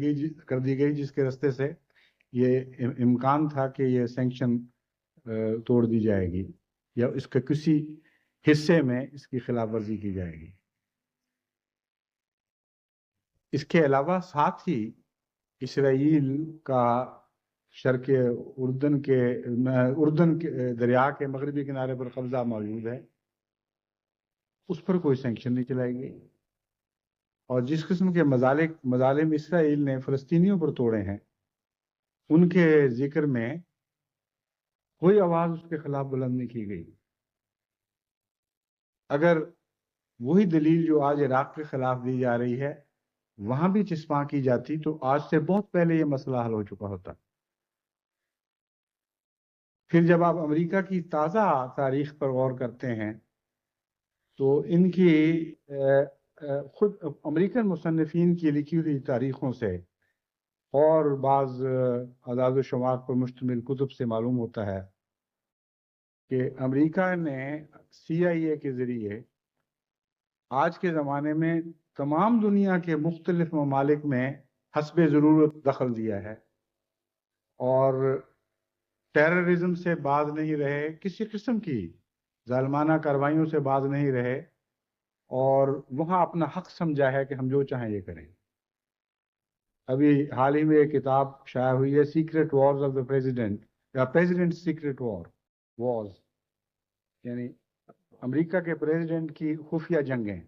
دی گئی، جس کے راستے سے یہ امکان تھا کہ یہ سینکشن توڑ دی جائے گی یا اس کے کسی حصے میں اس کی خلاف ورزی کی جائے گی۔ اس کے علاوہ ساتھ ہی اسرائیل کا شرق اردن کے دریا کے مغربی کنارے پر قبضہ موجود ہے، اس پر کوئی سینکشن نہیں چلائی گئی، اور جس قسم کے مظالم اسرائیل نے فلسطینیوں پر توڑے ہیں، ان کے ذکر میں کوئی آواز اس کے خلاف بلند نہیں کی گئی۔ اگر وہی دلیل جو آج عراق کے خلاف دی جا رہی ہے وہاں بھی چسپاں کی جاتی تو آج سے بہت پہلے یہ مسئلہ حل ہو چکا ہوتا۔ پھر جب آپ امریکہ کی تازہ تاریخ پر غور کرتے ہیں تو ان کی خود امریکن مصنفین کی لکھی ہوئی تاریخوں سے اور بعض اعداد و شمار پر مشتمل کتب سے معلوم ہوتا ہے کہ امریکہ نے CIA کے ذریعے آج کے زمانے میں تمام دنیا کے مختلف ممالک میں حسب ضرورت دخل دیا ہے، اور ٹیررزم سے باز نہیں رہے، کسی قسم کی ظالمانہ کارروائیوں سے باز نہیں رہے، اور وہاں اپنا حق سمجھا ہے کہ ہم جو چاہیں یہ کریں۔ ابھی حال ہی میں ایک کتاب شائع ہوئی ہے، secret wars of the president, یا پریزیڈنٹ سیکرٹ وارز، یعنی امریکہ کے پریزیڈنٹ کی خفیہ جنگیں،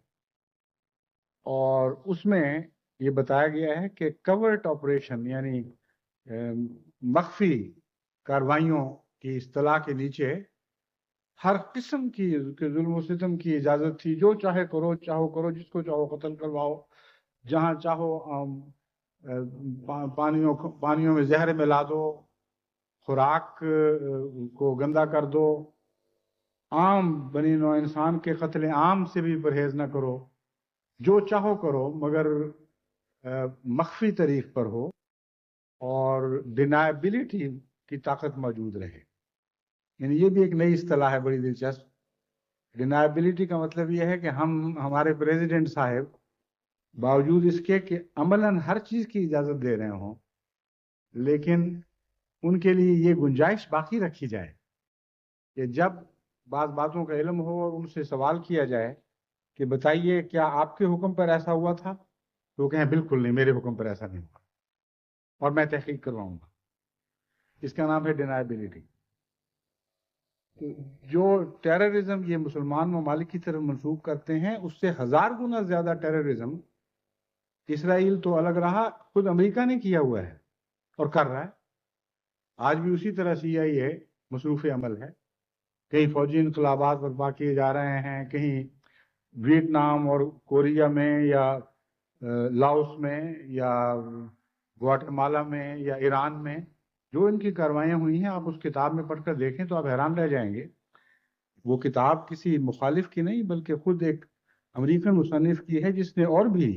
اور اس میں یہ بتایا گیا ہے کہ کورٹ آپریشن یعنی مخفی کارروائیوں کی اصطلاح کے نیچے ہر قسم کی ظلم و ستم کی اجازت تھی، جو چاہے کرو، چاہو کرو، جس کو چاہو قتل کرواؤ، جہاں چاہو پانیوں میں زہر ملا دو، خوراک کو گندا کر دو، عام بنی نوع انسان کے قتل عام سے بھی پرہیز نہ کرو، جو چاہو کرو، مگر مخفی طریق پر ہو اور ڈینائبلٹی کی طاقت موجود رہے۔ یعنی یہ بھی ایک نئی اصطلاح ہے بڑی دلچسپ۔ ڈینائبلٹی کا مطلب یہ ہے کہ ہمارے پریزیڈنٹ صاحب باوجود اس کے کہ عملاً ہر چیز کی اجازت دے رہے ہوں، لیکن ان کے لیے یہ گنجائش باقی رکھی جائے کہ جب بعض باتوں کا علم ہو اور ان سے سوال کیا جائے کہ بتائیے کیا آپ کے حکم پر ایسا ہوا تھا، تو وہ کہیں بالکل نہیں، میرے حکم پر ایسا نہیں ہوا، اور میں تحقیق کرواؤں گا۔ اس کا نام ہے ڈینائبلٹی۔ جو ٹیررزم یہ مسلمان ممالک کی طرف منسوخ کرتے ہیں، اس سے 1000 گنا زیادہ ٹیررزم اسرائیل تو الگ رہا، خود امریکہ نے کیا ہوا ہے اور کر رہا ہے۔ آج بھی اسی طرح CIA مصروف عمل ہے، کہیں فوجی انقلابات برپا کیے جا رہے ہیں، کہیں ویتنام اور کوریا میں، یا لاؤس میں، یا گواٹمالا میں، یا ایران میں جو ان کی کاروائیاں ہوئی ہیں، آپ اس کتاب میں پڑھ کر دیکھیں تو آپ حیران رہ جائیں گے۔ وہ کتاب کسی مخالف کی نہیں بلکہ خود ایک امریکن مصنف کی ہے، جس نے اور بھی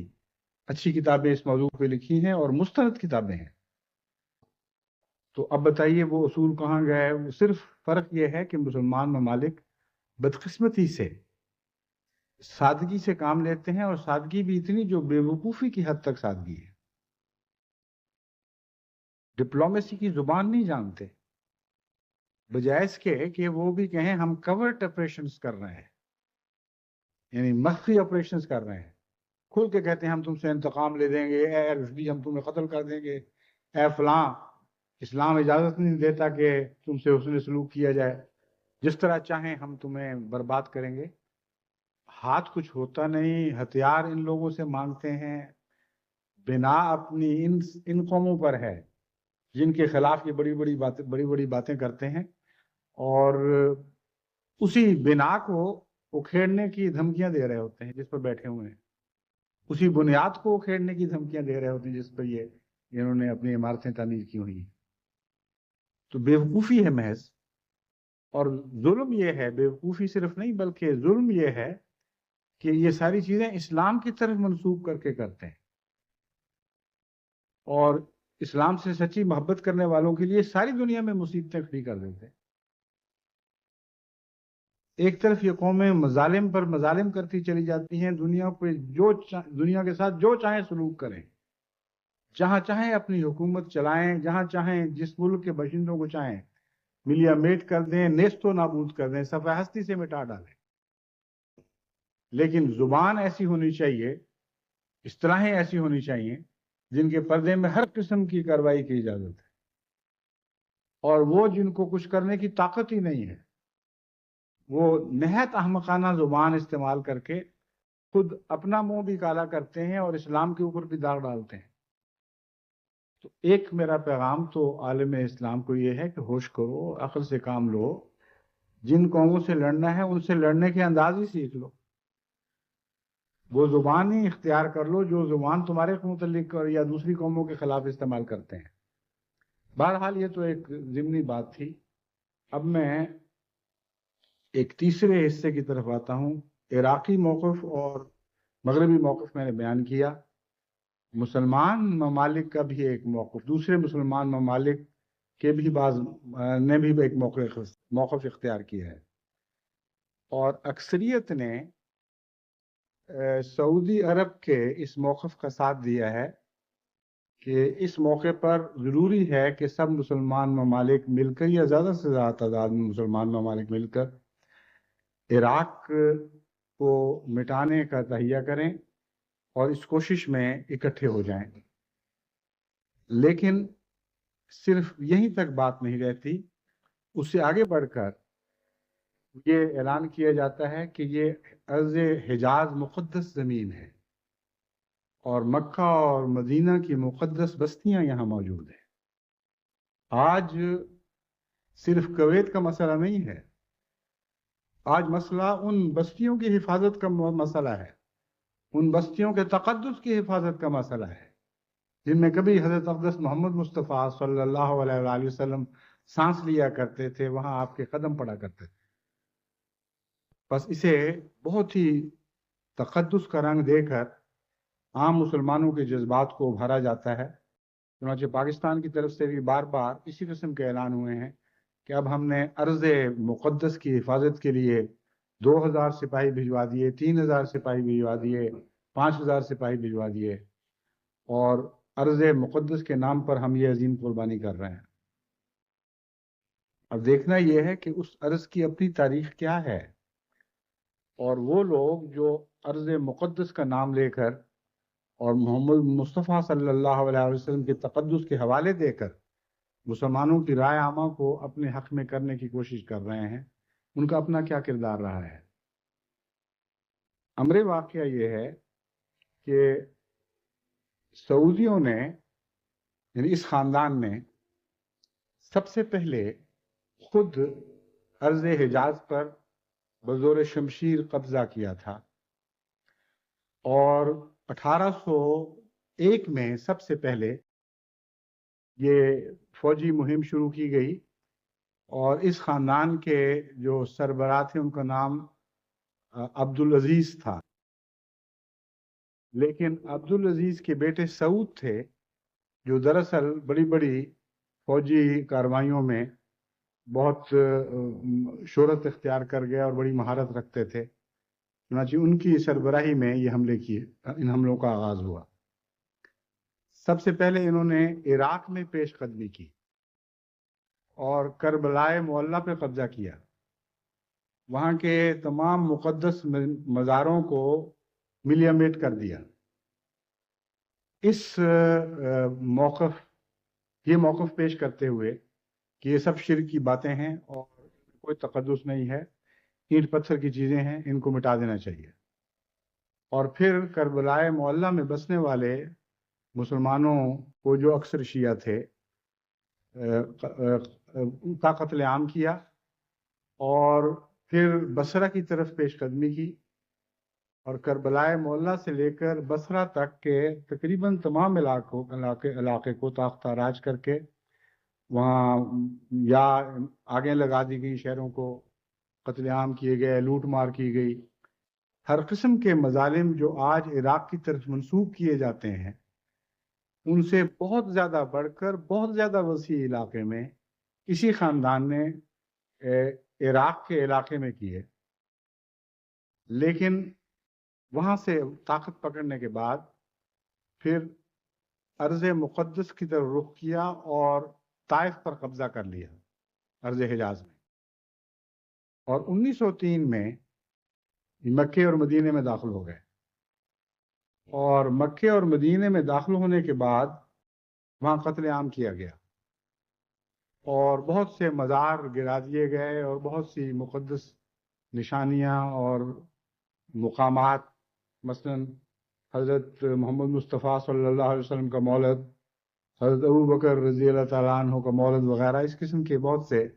اچھی کتابیں اس موضوع پہ لکھی ہیں اور مستند کتابیں ہیں۔ تو اب بتائیے وہ اصول کہاں گئے؟ وہ صرف فرق یہ ہے کہ مسلمان ممالک بدقسمتی سے سادگی سے کام لیتے ہیں، اور سادگی بھی اتنی جو بے وقوفی کی حد تک سادگی ہے. ڈپلومیسی کی زبان نہیں جانتے، بجائے اس کے کہ وہ بھی کہیں ہم کورٹ آپریشنز کر رہے ہیں، یعنی مخفی آپریشنز کر رہے ہیں. کھل کے کہتے ہیں ہم تم سے انتقام لے دیں گے، اے رشدی ہم تمہیں قتل کر دیں گے، اے فلاں اسلام اجازت نہیں دیتا کہ تم سے حسن سلوک کیا جائے، جس طرح چاہیں ہم تمہیں برباد کریں گے. ہاتھ کچھ ہوتا نہیں، ہتھیار ان لوگوں سے مانگتے ہیں. بنا اپنی ان قوموں پر ہے جن کے خلاف یہ بڑی بڑی باتیں کرتے ہیں، اور اسی بنا کو اکھیڑنے کی دھمکیاں دے رہے ہوتے ہیں جس پر بیٹھے ہوئے ہیں، اسی بنیاد کو اکھیڑنے کی دھمکیاں دے رہے ہوتے ہیں جس پر انہوں نے اپنی عمارتیں تعمیر کی ہوئی ہیں. تو بیوقوفی ہے محض. اور ظلم یہ ہے، بیوقوفی صرف نہیں بلکہ ظلم یہ ہے کہ یہ ساری چیزیں اسلام کی طرف منسوب کر کے کرتے ہیں، اور اسلام سے سچی محبت کرنے والوں کے لیے ساری دنیا میں مصیبتیں کھڑی کر دیتے ہیں. ایک طرف یہ قومیں مظالم پر مظالم کرتی چلی جاتی ہیں، دنیا کے ساتھ جو چاہیں سلوک کریں، جہاں چاہیں اپنی حکومت چلائیں، جہاں چاہیں جس ملک کے باشندوں کو چاہیں ملیا میٹ کر دیں، نیست و نابود کر دیں، صفحہ ہستی سے مٹا ڈالیں. لیکن زبان ایسی ہونی چاہیے، اصطلاحیں ایسی ہونی چاہیے جن کے پردے میں ہر قسم کی کارروائی کی اجازت ہے، اور وہ جن کو کچھ کرنے کی طاقت ہی نہیں ہے، وہ نہایت احمقانہ زبان استعمال کر کے خود اپنا منہ بھی کالا کرتے ہیں اور اسلام کے اوپر بھی داغ ڈالتے ہیں. تو ایک میرا پیغام تو عالم اسلام کو یہ ہے کہ ہوش کرو، عقل سے کام لو. جن قوموں سے لڑنا ہے ان سے لڑنے کے انداز ہی سیکھ لو، وہ زبان ہی اختیار کر لو جو زبان تمہارے متعلق یا دوسری قوموں کے خلاف استعمال کرتے ہیں. بہرحال یہ تو ایک ضمنی بات تھی. اب میں ایک تیسرے حصے کی طرف آتا ہوں. عراقی موقف اور مغربی موقف میں نے بیان کیا. مسلمان ممالک کا بھی ایک موقف، دوسرے مسلمان ممالک کے بھی بعض نے بھی ایک موقف اختیار کیا ہے، اور اکثریت نے سعودی عرب کے اس موقف کا ساتھ دیا ہے کہ اس موقع پر ضروری ہے کہ سب مسلمان ممالک مل کر یا زیادہ سے زیادہ تعداد میں مسلمان ممالک مل کر عراق کو مٹانے کا تہیہ کریں اور اس کوشش میں اکٹھے ہو جائیں. لیکن صرف یہیں تک بات نہیں رہتی، اس سے آگے بڑھ کر یہ اعلان کیا جاتا ہے کہ یہ ارض حجاز مقدس زمین ہے، اور مکہ اور مدینہ کی مقدس بستیاں یہاں موجود ہیں. آج صرف کویت کا مسئلہ نہیں ہے، آج مسئلہ ان بستیوں کی حفاظت کا مسئلہ ہے، ان بستیوں کے تقدس کی حفاظت کا مسئلہ ہے جن میں کبھی حضرت اقدس محمد مصطفیٰ صلی اللہ علیہ وآلہ وسلم سانس لیا کرتے تھے، وہاں آپ کے قدم پڑا کرتے تھے. بس اسے بہت ہی تقدس کا رنگ دے کر عام مسلمانوں کے جذبات کو ابھارا جاتا ہے. چنانچہ پاکستان کی طرف سے بھی بار بار اسی قسم کے اعلان ہوئے ہیں کہ اب ہم نے ارض مقدس کی حفاظت کے لیے 2000 سپاہی بھجوا دیے، 3000 سپاہی بھجوا دیے، 5000 سپاہی بھجوا دیے، اور ارض مقدس کے نام پر ہم یہ عظیم قربانی کر رہے ہیں. اب دیکھنا یہ ہے کہ اس ارض کی اپنی تاریخ کیا ہے، اور وہ لوگ جو ارض مقدس کا نام لے کر اور محمد مصطفیٰ صلی اللہ علیہ وسلم کے تقدس کے حوالے دے کر مسلمانوں کی رائے عامہ کو اپنے حق میں کرنے کی کوشش کر رہے ہیں، ان کا اپنا کیا کردار رہا ہے. امر واقعہ یہ ہے کہ سعودیوں نے، یعنی اس خاندان نے، سب سے پہلے خود ارض حجاز پر بزور شمشیر قبضہ کیا تھا، اور 1801 میں سب سے پہلے یہ فوجی مہم شروع کی گئی، اور اس خاندان کے جو سربراہ تھے ان کا نام عبدالعزیز تھا. لیکن عبدالعزیز کے بیٹے سعود تھے جو دراصل بڑی بڑی فوجی کارروائیوں میں بہت شہرت اختیار کر گئے اور بڑی مہارت رکھتے تھے، چنانچہ ان کی سربراہی میں یہ حملے کیے، ان حملوں کا آغاز ہوا۔ سب سے پہلے انہوں نے عراق میں پیش قدمی کی اور کربلائے معلیٰ پہ قبضہ کیا، وہاں کے تمام مقدس مزاروں کو ملیا میٹ کر دیا۔ یہ موقف پیش کرتے ہوئے کہ یہ سب شرک کی باتیں ہیں اور کوئی تقدس نہیں ہے، اینٹ پتھر کی چیزیں ہیں، ان کو مٹا دینا چاہیے۔ اور پھر کربلائے معلیٰ میں بسنے والے مسلمانوں کو جو اکثر شیعہ تھے ان کا قتل عام کیا، اور پھر بصرہ کی طرف پیش قدمی کی، اور کربلائے معلیٰ سے لے کر بصرہ تک کے تقریباً تمام علاقے کو تاخت تاراج کر کے وہاں یا آگیں لگا دی گئی، شہروں کو قتل عام کیے گئے، لوٹ مار کی گئی۔ ہر قسم کے مظالم جو آج عراق کی طرف منسوب کیے جاتے ہیں ان سے بہت زیادہ بڑھ کر بہت زیادہ وسیع علاقے میں اسی خاندان نے عراق کے علاقے میں کیے، لیکن وہاں سے طاقت پکڑنے کے بعد پھر ارض مقدس کی طرف رخ کیا اور طائف پر قبضہ کر لیا، ارض حجاز میں، اور 1903 میں مکے اور مدینے میں داخل ہو گئے، اور مکے اور مدینے میں داخل ہونے کے بعد وہاں قتل عام کیا گیا اور بہت سے مزار گرا دیے گئے اور بہت سی مقدس نشانیاں اور مقامات، مثلا حضرت محمد مصطفیٰ صلی اللہ علیہ وسلم کا مولد، حضرت ابو بکر رضی اللہ تعالیٰ عنہ کا مولد وغیرہ، اس قسم کے بہت سے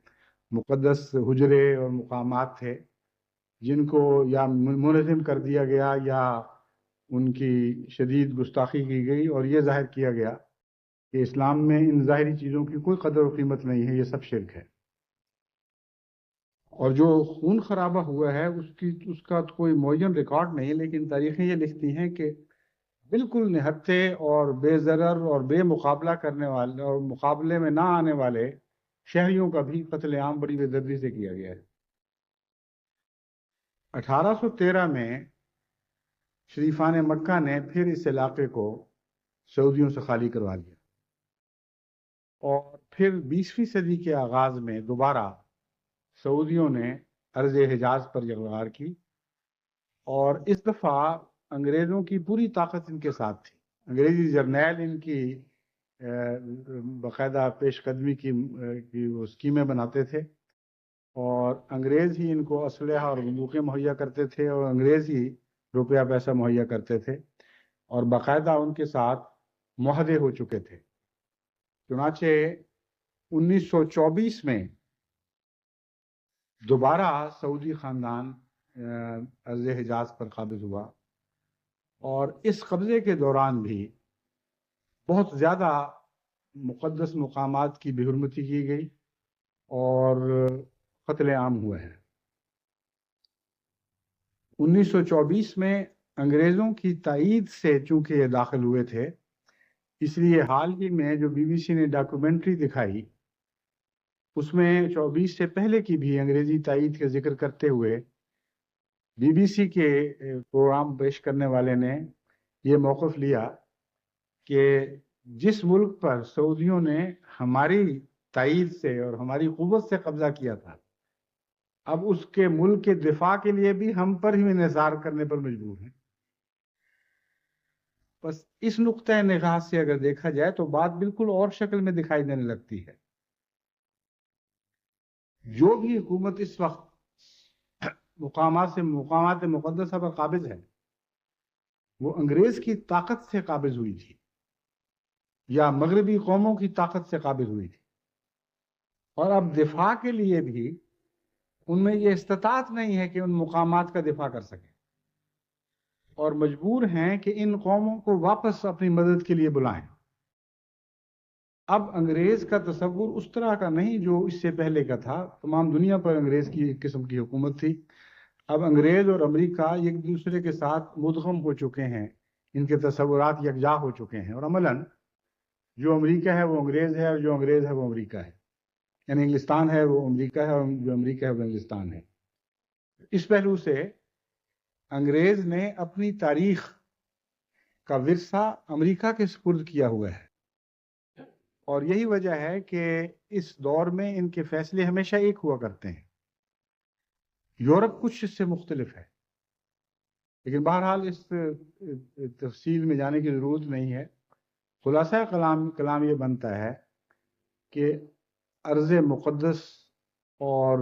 مقدس حجرے اور مقامات تھے جن کو یا منہدم کر دیا گیا یا ان کی شدید گستاخی کی گئی، اور یہ ظاہر کیا گیا کہ اسلام میں ان ظاہری چیزوں کی کوئی قدر و قیمت نہیں ہے، یہ سب شرک ہے۔ اور جو خون خرابہ ہوا ہے اس کا تو کوئی معین ریکارڈ نہیں، لیکن تاریخیں یہ لکھتی ہیں کہ بالکل نہتے اور بے ضرر اور بے مقابلہ کرنے والے اور مقابلے میں نہ آنے والے شہریوں کا بھی قتل عام بڑی بے دردی سے کیا گیا ہے۔ 1813 میں شریفان مکہ نے پھر اس علاقے کو سعودیوں سے خالی کروا لیا، اور پھر 20ویں صدی کے آغاز میں دوبارہ سعودیوں نے ارض حجاز پر یلغار کی، اور اس دفعہ انگریزوں کی پوری طاقت ان کے ساتھ تھی۔ انگریزی جرنیل ان کی باقاعدہ پیش قدمی کی وہ اسکیمیں بناتے تھے، اور انگریز ہی ان کو اسلحہ اور بندوقیں مہیا کرتے تھے، اور انگریز ہی روپیہ پیسہ مہیا کرتے تھے، اور باقاعدہ ان کے ساتھ معاہدے ہو چکے تھے۔ چنانچہ 1924 میں دوبارہ سعودی خاندان ارض حجاز پر قابض ہوا، اور اس قبضے کے دوران بھی بہت زیادہ مقدس مقامات کی بے حرمتی کی گئی اور قتل عام ہوا ہے۔ 1924 میں انگریزوں کی تائید سے چونکہ یہ داخل ہوئے تھے، اس لیے حال ہی میں جو بی بی سی نے ڈاکومنٹری دکھائی اس میں 24 سے پہلے کی بھی انگریزی تائید کا ذکر کرتے ہوئے بی بی سی کے پروگرام پیش کرنے والے نے یہ موقف لیا کہ جس ملک پر سعودیوں نے ہماری تائید سے اور ہماری قوت سے قبضہ کیا تھا، اب اس کے ملک کے دفاع کے لیے بھی ہم پر ہی انحصار کرنے پر مجبور ہیں۔ بس اس نقطۂ نگاہ سے اگر دیکھا جائے تو بات بالکل اور شکل میں دکھائی دینے لگتی ہے۔ جو بھی حکومت اس وقت مقامات مقدسہ پر قابض ہے وہ انگریز کی طاقت سے قابض ہوئی تھی یا مغربی قوموں کی طاقت سے قابض ہوئی تھی، اور اب دفاع کے لیے بھی ان میں یہ استطاعت نہیں ہے کہ ان مقامات کا دفاع کر سکیں، اور مجبور ہیں کہ ان قوموں کو واپس اپنی مدد کے لیے بلائیں۔ اب انگریز کا تصور اس طرح کا نہیں جو اس سے پہلے کا تھا۔ تمام دنیا پر انگریز کی ایک قسم کی حکومت تھی، اب انگریز اور امریکہ ایک دوسرے کے ساتھ مدغم ہو چکے ہیں، ان کے تصورات یکجا ہو چکے ہیں، اور عملاً جو امریکہ ہے وہ انگریز ہے اور جو انگریز ہے وہ امریکہ ہے، یعنی انگلستان ہے وہ امریکہ ہے اور جو امریکہ ہے وہ انگلستان ہے۔ اس پہلو سے انگریز نے اپنی تاریخ کا ورثہ امریکہ کے سپرد کیا ہوا ہے، اور یہی وجہ ہے کہ اس دور میں ان کے فیصلے ہمیشہ ایک ہوا کرتے ہیں۔ یورپ کچھ اس سے مختلف ہے، لیکن بہرحال اس تفصیل میں جانے کی ضرورت نہیں ہے۔ خلاصہ کلام یہ بنتا ہے کہ ارض مقدس اور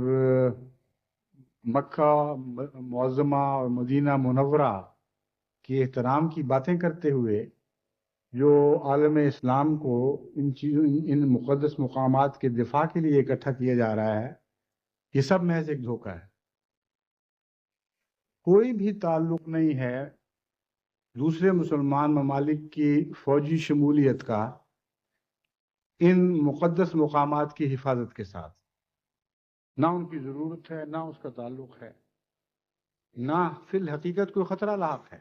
مکہ معظمہ اور مدینہ منورہ کے احترام کی باتیں کرتے ہوئے جو عالم اسلام کو ان مقدس مقامات کے دفاع کے لیے اکٹھا کیا جا رہا ہے، یہ سب محض ایک دھوکہ ہے۔ کوئی بھی تعلق نہیں ہے دوسرے مسلمان ممالک کی فوجی شمولیت کا ان مقدس مقامات کی حفاظت کے ساتھ، نہ ان کی ضرورت ہے، نہ اس کا تعلق ہے، نہ فی الحقیقت کوئی خطرہ لاحق ہے۔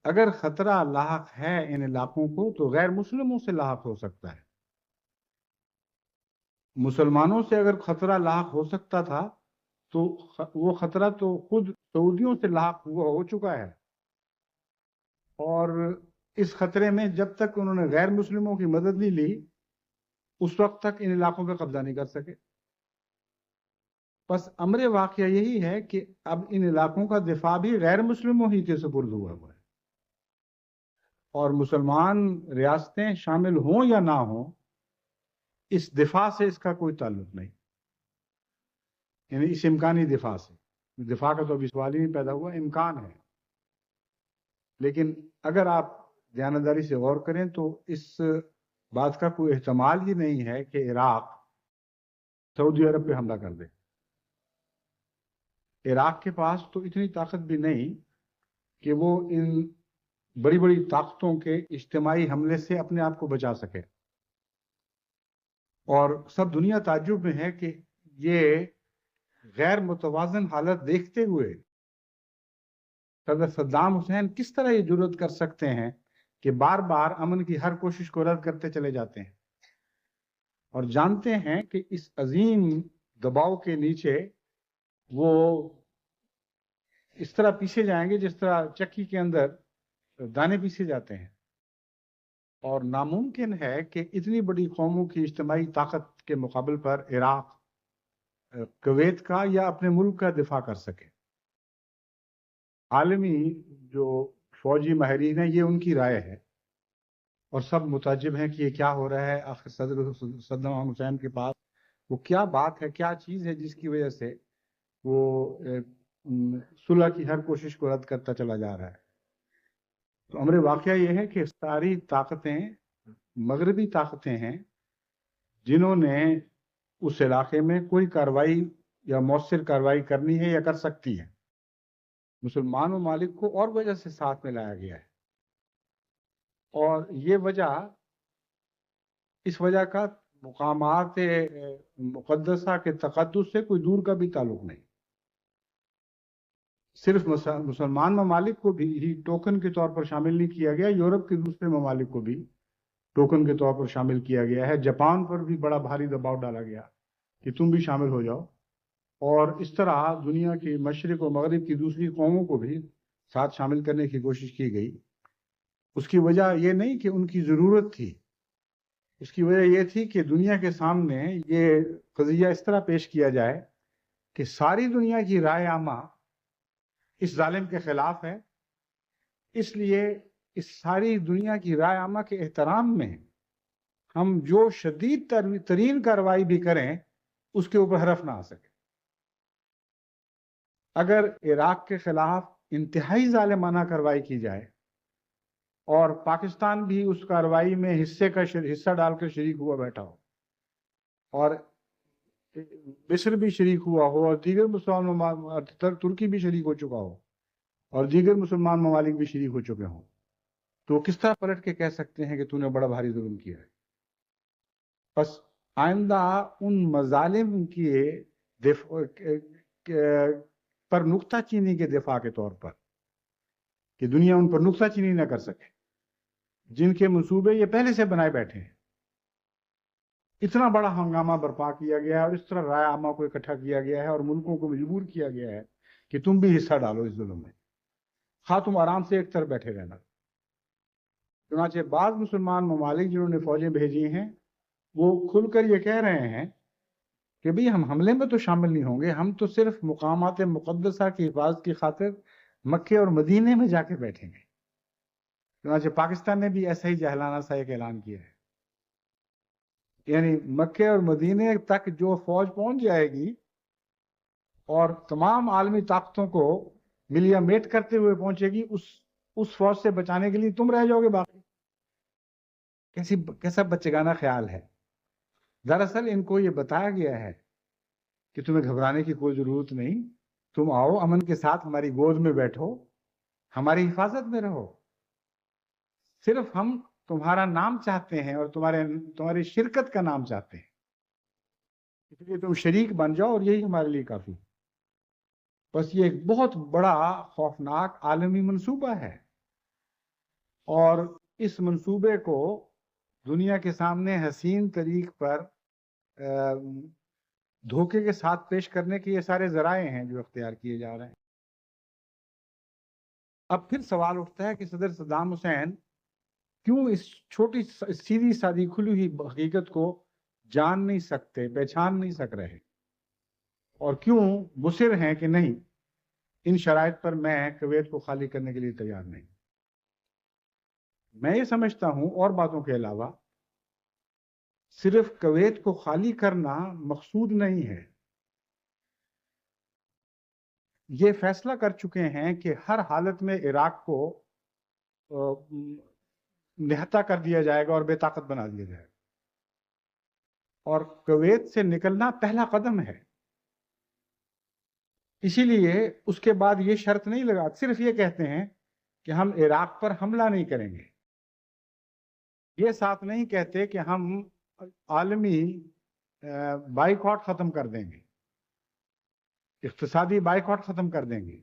اگر خطرہ لاحق ہے ان علاقوں کو تو غیر مسلموں سے لاحق ہو سکتا ہے۔ مسلمانوں سے اگر خطرہ لاحق ہو سکتا تھا تو وہ خطرہ تو خود سعودیوں سے لاحق ہو چکا ہے، اور اس خطرے میں جب تک انہوں نے غیر مسلموں کی مدد نہیں لی اس وقت تک ان علاقوں پہ قبضہ نہیں کر سکے۔ بس امر واقعہ یہی ہے کہ اب ان علاقوں کا دفاع بھی غیر مسلموں ہی کے سپرد ہوا ہے، اور مسلمان ریاستیں شامل ہوں یا نہ ہوں اس دفاع سے اس کا کوئی تعلق نہیں، یعنی اس امکانی دفاع سے۔ دفاع کا تو ابھی سوال ہی نہیں پیدا ہوا، امکان ہے۔ لیکن اگر آپ دیانتداری سے غور کریں تو اس بات کا کوئی احتمال ہی نہیں ہے کہ عراق سعودی عرب پہ حملہ کر دے۔ عراق کے پاس تو اتنی طاقت بھی نہیں کہ وہ ان بڑی بڑی طاقتوں کے اجتماعی حملے سے اپنے آپ کو بچا سکے، اور سب دنیا تعجب میں ہے کہ یہ غیر متوازن حالت دیکھتے ہوئے صدر صدام حسین کس طرح یہ جرأت کر سکتے ہیں کہ بار بار امن کی ہر کوشش کو رد کرتے چلے جاتے ہیں، اور جانتے ہیں کہ اس عظیم دباؤ کے نیچے وہ اس طرح پیسے جائیں گے جس طرح چکی کے اندر دانے پیسے جاتے ہیں۔ اور ناممکن ہے کہ اتنی بڑی قوموں کی اجتماعی طاقت کے مقابل پر عراق کویت کا یا اپنے ملک کا دفاع کر سکے۔ عالمی جو فوجی ماہرین ہیں یہ ان کی رائے ہے، اور سب متعجب ہیں کہ یہ کیا ہو رہا ہے۔ آخر صدر صدام حسین کے پاس وہ کیا بات ہے، کیا چیز ہے جس کی وجہ سے وہ صلح کی ہر کوشش کو رد کرتا چلا جا رہا ہے۔ تو امر واقعہ یہ ہے کہ ساری طاقتیں مغربی طاقتیں ہیں جنہوں نے اس علاقے میں کوئی کارروائی یا مؤثر کارروائی کرنی ہے یا کر سکتی ہے۔ مسلمان ممالک کو اور وجہ سے ساتھ میں لایا گیا ہے، اور یہ وجہ اس وجہ کا مقامات مقدسہ کے تقدس سے کوئی دور کا بھی تعلق نہیں۔ صرف مسلمان ممالک کو بھی ہی ٹوکن کے طور پر شامل نہیں کیا گیا، یورپ کے دوسرے ممالک کو بھی ٹوکن کے طور پر شامل کیا گیا ہے۔ جاپان پر بھی بڑا بھاری دباؤ ڈالا گیا کہ تم بھی شامل ہو جاؤ، اور اس طرح دنیا کی مشرق و مغرب کی دوسری قوموں کو بھی ساتھ شامل کرنے کی کوشش کی گئی۔ اس کی وجہ یہ نہیں کہ ان کی ضرورت تھی، اس کی وجہ یہ تھی کہ دنیا کے سامنے یہ قضیہ اس طرح پیش کیا جائے کہ ساری دنیا کی رائے عامہ اس ظالم کے خلاف ہے، اس لیے اس ساری دنیا کی رائے عامہ کے احترام میں ہم جو شدید ترین کارروائی بھی کریں اس کے اوپر حرف نہ آ سکے۔ اگر عراق کے خلاف انتہائی ظالمانہ کارروائی کی جائے اور پاکستان بھی اس کارروائی میں حصہ ڈال کر شریک ہوا بیٹھا ہو، اور مصر بھی شریک ہوا ہو، اور دیگر مسلمان ترکی بھی شریک ہو چکا ہو، اور دیگر مسلمان ممالک بھی شریک ہو چکے ہوں، تو وہ کس طرح پلٹ کے کہہ سکتے ہیں کہ تو نے بڑا بھاری ظلم کیا ہے؟ بس آئندہ ان مظالم پر نکتہ چینی کے دفاع کے طور پر کہ دنیا ان پر نکتہ چینی نہ کر سکے، جن کے منصوبے یہ پہلے سے بنائے بیٹھے ہیں. اتنا بڑا ہنگامہ برپا کیا گیا ہے اور اس طرح رائے عامہ کو اکٹھا کیا گیا ہے اور ملکوں کو مجبور کیا گیا ہے کہ تم بھی حصہ ڈالو اس ظلم میں، خواہ تم آرام سے ایک طرف بیٹھے رہنا. چنانچہ بعض مسلمان ممالک جنہوں نے فوجیں بھیجی ہیں وہ کھل کر یہ کہہ رہے ہیں کہ بھئی ہم حملے میں تو شامل نہیں ہوں گے، ہم تو صرف مقامات مقدسہ کی حفاظت کی خاطر مکے اور مدینے میں جا کے بیٹھیں گے. چنانچہ پاکستان نے بھی ایسا ہی جاہلانہ سا ایک اعلان کیا ہے. یعنی مکے اور مدینے تک جو فوج پہنچ جائے گی اور تمام عالمی طاقتوں کو ملیا میٹ کرتے ہوئے پہنچے گی، اس فوج سے بچانے کے لیے تم رہ جاؤ گے باقی. کیسا بچگانہ خیال ہے. دراصل ان کو یہ بتایا گیا ہے کہ تمہیں گھبرانے کی کوئی ضرورت نہیں، تم آؤ امن کے ساتھ ہماری گود میں بیٹھو، ہماری حفاظت میں رہو، صرف ہم تمہارا نام چاہتے ہیں اور تمہاری شرکت کا نام چاہتے ہیں، اس لیے تم شریک بن جاؤ اور یہی ہمارے لیے کافی. بس یہ ایک بہت بڑا خوفناک عالمی منصوبہ ہے اور اس منصوبے کو دنیا کے سامنے حسین طریق پر دھوکے کے ساتھ پیش کرنے کے یہ سارے ذرائع ہیں جو اختیار کیے جا رہے ہیں. اب پھر سوال اٹھتا ہے کہ صدر صدام حسین کیوں اس چھوٹی سیدھی سادی کھلی ہوئی حقیقت کو جان نہیں سکتے، پہچان نہیں سک رہے، اور کیوں مصر ہیں کہ نہیں ان شرائط پر میں کویت کو خالی کرنے کے لیے تیار نہیں. میں یہ سمجھتا ہوں اور باتوں کے علاوہ صرف کویت کو خالی کرنا مقصود نہیں ہے. یہ فیصلہ کر چکے ہیں کہ ہر حالت میں عراق کو نہتا کر دیا جائے گا اور بے طاقت بنا دیا جائے گا، اور کویت سے نکلنا پہلا قدم ہے. اسی لیے اس کے بعد یہ شرط نہیں لگا، صرف یہ کہتے ہیں کہ ہم عراق پر حملہ نہیں کریں گے. یہ ساتھ نہیں کہتے کہ ہم عالمی بائیکاٹ ختم کر دیں گے، اقتصادی بائیکاٹ ختم کر دیں گے.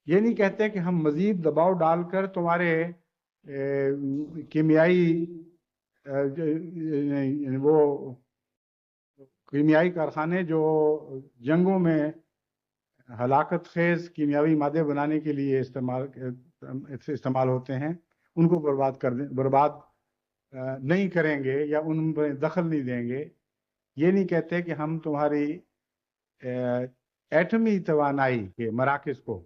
یہ نہیں کہتے کہ ہم مزید دباؤ ڈال کر تمہارے کیمیائی کارخانے جو جنگوں میں ہلاکت خیز کیمیاوی مادے بنانے کے لیے استعمال ہوتے ہیں، ان کو برباد نہیں کریں گے یا ان میں دخل نہیں دیں گے. یہ نہیں کہتے کہ ہم تمہاری ایٹمی توانائی کے مراکز کو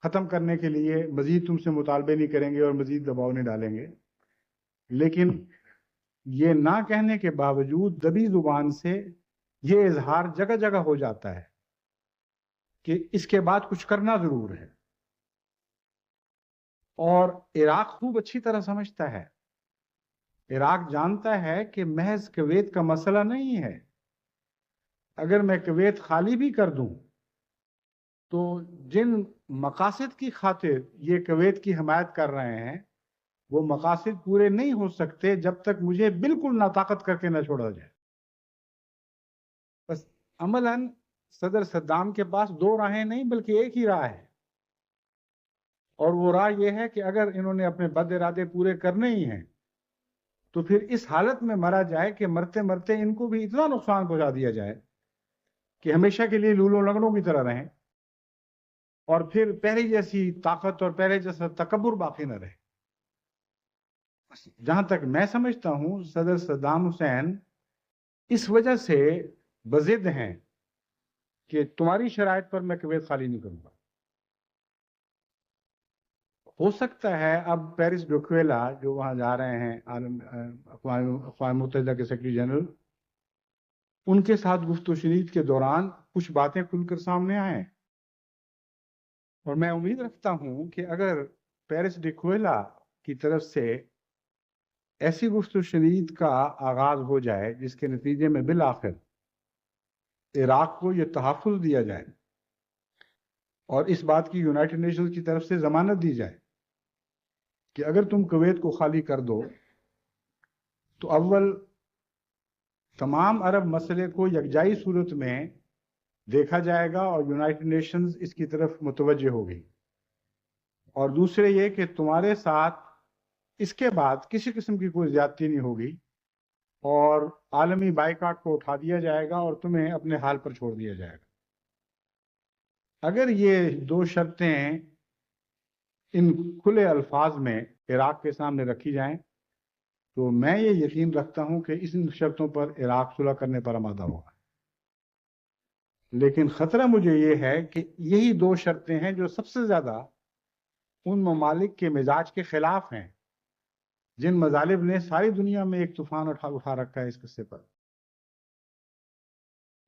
ختم کرنے کے لیے مزید تم سے مطالبے نہیں کریں گے اور مزید دباؤ نہیں ڈالیں گے. لیکن یہ نہ کہنے کے باوجود دبی زبان سے یہ اظہار جگہ جگہ ہو جاتا ہے کہ اس کے بعد کچھ کرنا ضرور ہے. اور عراق خوب اچھی طرح سمجھتا ہے، عراق جانتا ہے کہ محض کویت کا مسئلہ نہیں ہے. اگر میں کویت خالی بھی کر دوں تو جن مقاصد کی خاطر یہ کویت کی حمایت کر رہے ہیں وہ مقاصد پورے نہیں ہو سکتے جب تک مجھے بالکل ناطاقت کر کے نہ چھوڑا جائے. بس عملاً صدر صدام کے پاس دو راہیں نہیں بلکہ ایک ہی راہ ہے، اور وہ راہ یہ ہے کہ اگر انہوں نے اپنے بد ارادے پورے کرنے ہی ہیں تو پھر اس حالت میں مرا جائے کہ مرتے مرتے ان کو بھی اتنا نقصان پہنچا دیا جائے کہ ہمیشہ کے لیے لولو لنگڑوں کی طرح رہیں اور پھر پہلے جیسی طاقت اور پہلے جیسا تکبر باقی نہ رہے. جہاں تک میں سمجھتا ہوں صدر صدام حسین اس وجہ سے بضد ہیں کہ تمہاری شرائط پر میں کویت خالی نہیں کروں گا. ہو سکتا ہے اب پیرس ڈوکویلا جو وہاں جا رہے ہیں اقوام متحدہ کے سیکرٹری جنرل، ان کے ساتھ گفت و شنید کے دوران کچھ باتیں کھل کر سامنے آئیں، اور میں امید رکھتا ہوں کہ اگر پیرس ڈوکویلا کی طرف سے ایسی گفت و شنید کا آغاز ہو جائے جس کے نتیجے میں بالآخر عراق کو یہ تحفظ دیا جائے اور اس بات کی یونائٹڈ نیشنز کی طرف سے ضمانت دی جائے کہ اگر تم کویت کو خالی کر دو تو اول تمام عرب مسئلے کو یکجائی صورت میں دیکھا جائے گا اور یونائٹڈ نیشنز اس کی طرف متوجہ ہوگی، اور دوسرے یہ کہ تمہارے ساتھ اس کے بعد کسی قسم کی کوئی زیادتی نہیں ہوگی اور عالمی بائیکاٹ کو اٹھا دیا جائے گا اور تمہیں اپنے حال پر چھوڑ دیا جائے گا۔ اگر یہ دو شرطیں ان کھلے الفاظ میں عراق کے سامنے رکھی جائیں تو میں یہ یقین رکھتا ہوں کہ ان شرطوں پر عراق صلح کرنے پر آمادہ ہوگا۔ لیکن خطرہ مجھے یہ ہے کہ یہی دو شرطیں ہیں جو سب سے زیادہ ان ممالک کے مزاج کے خلاف ہیں جن مظالم نے ساری دنیا میں ایک طوفان اٹھا رکھا ہے اس قصے پر۔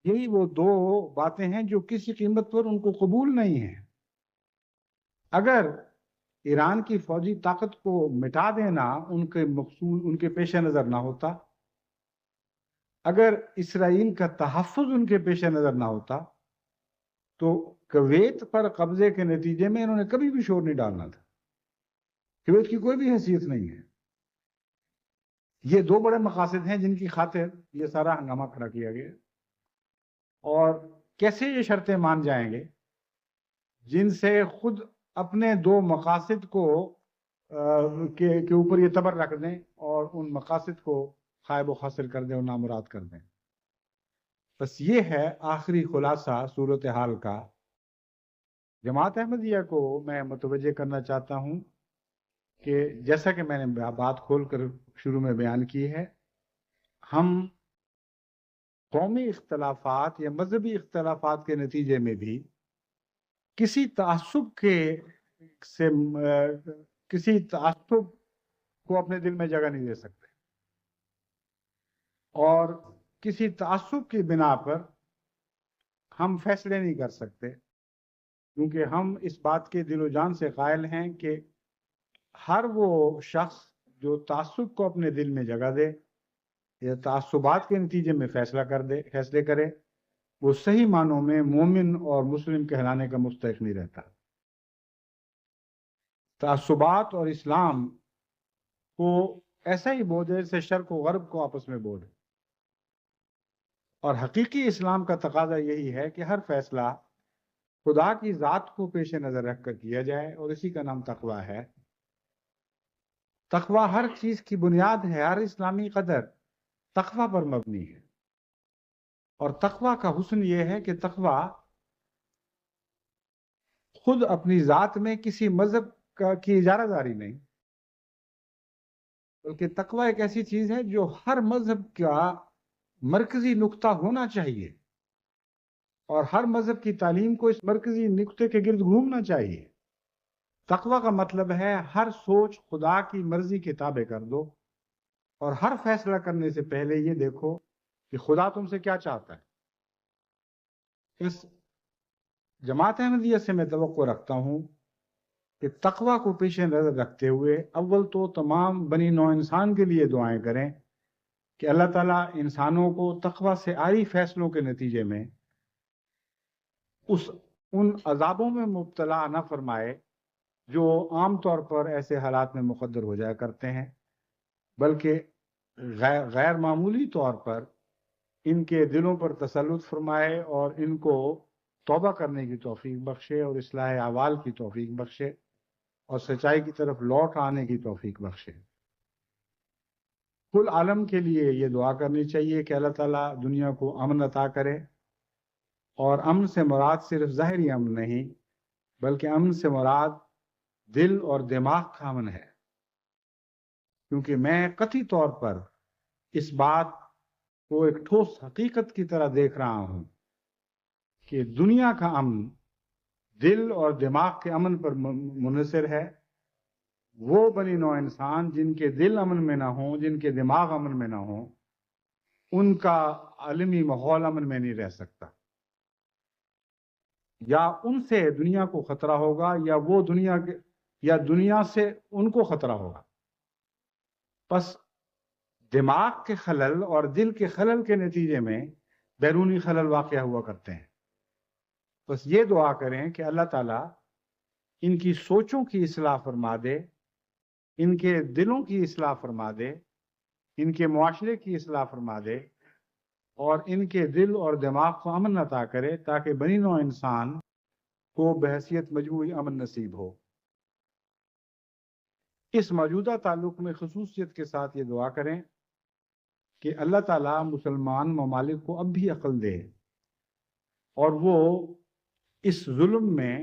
یہی وہ دو باتیں ہیں جو کسی قیمت پر ان کو قبول نہیں ہیں۔ اگر ایران کی فوجی طاقت کو مٹا دینا ان کے مقصود ان کے پیش نظر نہ ہوتا، اگر اسرائیل کا تحفظ ان کے پیش نظر نہ ہوتا تو کویت پر قبضے کے نتیجے میں انہوں نے کبھی بھی شور نہیں ڈالنا تھا۔ کویت کی کوئی بھی حیثیت نہیں ہے۔ یہ دو بڑے مقاصد ہیں جن کی خاطر یہ سارا ہنگامہ کھڑا کیا گیا، اور کیسے یہ شرطیں مان جائیں گے جن سے خود اپنے دو مقاصد کو کے اوپر یہ تبر رکھ دیں اور ان مقاصد کو خائب و خاسر کر دیں اور نامراد کر دیں۔ بس یہ ہے آخری خلاصہ صورتحال کا۔ جماعت احمدیہ کو میں متوجہ کرنا چاہتا ہوں کہ جیسا کہ میں نے بات کھول کر شروع میں بیان کی ہے، ہم قومی اختلافات یا مذہبی اختلافات کے نتیجے میں بھی کسی تعصب کو اپنے دل میں جگہ نہیں دے سکتے، اور کسی تعصب کی بنا پر ہم فیصلے نہیں کر سکتے، کیونکہ ہم اس بات کے دل و جان سے قائل ہیں کہ ہر وہ شخص جو تعصب کو اپنے دل میں جگہ دے یا تعصبات کے نتیجے میں فیصلے کرے، وہ صحیح معنوں میں مومن اور مسلم کہلانے کا مستحق نہیں رہتا۔ تعصبات اور اسلام کو ایسا ہی بوجھ ہے جیسے شرق و غرب کو آپس میں بوجھ ہے، اور حقیقی اسلام کا تقاضا یہی ہے کہ ہر فیصلہ خدا کی ذات کو پیش نظر رکھ کر کیا جائے، اور اسی کا نام تقویٰ ہے۔ تقویٰ ہر چیز کی بنیاد ہے، ہر اسلامی قدر تقویٰ پر مبنی ہے، اور تقویٰ کا حسن یہ ہے کہ تقویٰ خود اپنی ذات میں کسی مذہب کی اجارہ داری نہیں، بلکہ تقویٰ ایک ایسی چیز ہے جو ہر مذہب کا مرکزی نقطہ ہونا چاہیے، اور ہر مذہب کی تعلیم کو اس مرکزی نقطے کے گرد گھومنا چاہیے۔ تقویٰ کا مطلب ہے ہر سوچ خدا کی مرضی کے تابع کر دو، اور ہر فیصلہ کرنے سے پہلے یہ دیکھو کہ خدا تم سے کیا چاہتا ہے۔ اس جماعت احمدیہ سے میں توقع رکھتا ہوں کہ تقویٰ کو پیش نظر رکھتے ہوئے اول تو تمام بنی نوع انسان کے لیے دعائیں کریں کہ اللہ تعالیٰ انسانوں کو تقویٰ سے آئی فیصلوں کے نتیجے میں ان عذابوں میں مبتلا نہ فرمائے جو عام طور پر ایسے حالات میں مقدر ہو جایا کرتے ہیں، بلکہ غیر معمولی طور پر ان کے دلوں پر تسلط فرمائے اور ان کو توبہ کرنے کی توفیق بخشے اور اصلاح احوال کی توفیق بخشے اور سچائی کی طرف لوٹ آنے کی توفیق بخشے۔ کل عالم کے لیے یہ دعا کرنی چاہیے کہ اللہ تعالیٰ دنیا کو امن عطا کرے، اور امن سے مراد صرف ظاہری امن نہیں بلکہ امن سے مراد دل اور دماغ کا امن ہے، کیونکہ میں قطعی طور پر اس بات کو ایک ٹھوس حقیقت کی طرح دیکھ رہا ہوں کہ دنیا کا امن دل اور دماغ کے امن پر منحصر ہے۔ وہ بنی نوع انسان جن کے دل امن میں نہ ہوں، جن کے دماغ امن میں نہ ہوں، ان کا عالمی ماحول امن میں نہیں رہ سکتا۔ یا ان سے دنیا کو خطرہ ہوگا یا دنیا سے ان کو خطرہ ہوگا۔ پس دماغ کے خلل اور دل کے خلل کے نتیجے میں بیرونی خلل واقع ہوا کرتے ہیں۔ بس یہ دعا کریں کہ اللہ تعالیٰ ان کی سوچوں کی اصلاح فرما دے، ان کے دلوں کی اصلاح فرما دے، ان کے معاشرے کی اصلاح فرما دے، اور ان کے دل اور دماغ کو امن عطا کرے تاکہ بنی نوع انسان کو بحیثیت مجموعی امن نصیب ہو۔ اس موجودہ تعلق میں خصوصیت کے ساتھ یہ دعا کریں کہ اللہ تعالیٰ مسلمان ممالک کو اب بھی عقل دے اور وہ اس ظلم میں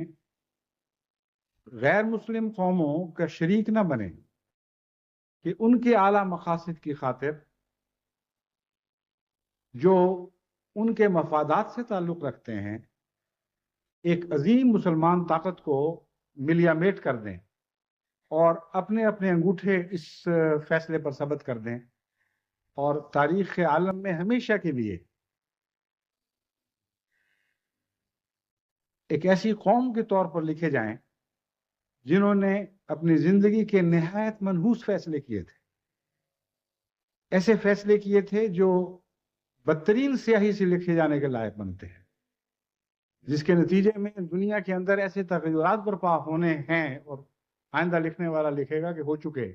غیر مسلم قوموں کا شریک نہ بنے، کہ ان کے اعلیٰ مقاصد کی خاطر جو ان کے مفادات سے تعلق رکھتے ہیں ایک عظیم مسلمان طاقت کو ملیا میٹ کر دیں اور اپنے اپنے انگوٹھے اس فیصلے پر ثبت کر دیں اور تاریخ عالم میں ہمیشہ کے لیے ایک ایسی قوم کے طور پر لکھے جائیں جنہوں نے اپنی زندگی کے نہایت منحوس فیصلے کیے تھے، ایسے فیصلے کیے تھے جو بدترین سیاہی سے لکھے جانے کے لائق بنتے ہیں، جس کے نتیجے میں دنیا کے اندر ایسے تغیرات برپا ہونے ہیں اور آئندہ لکھنے والا لکھے گا کہ ہو چکے،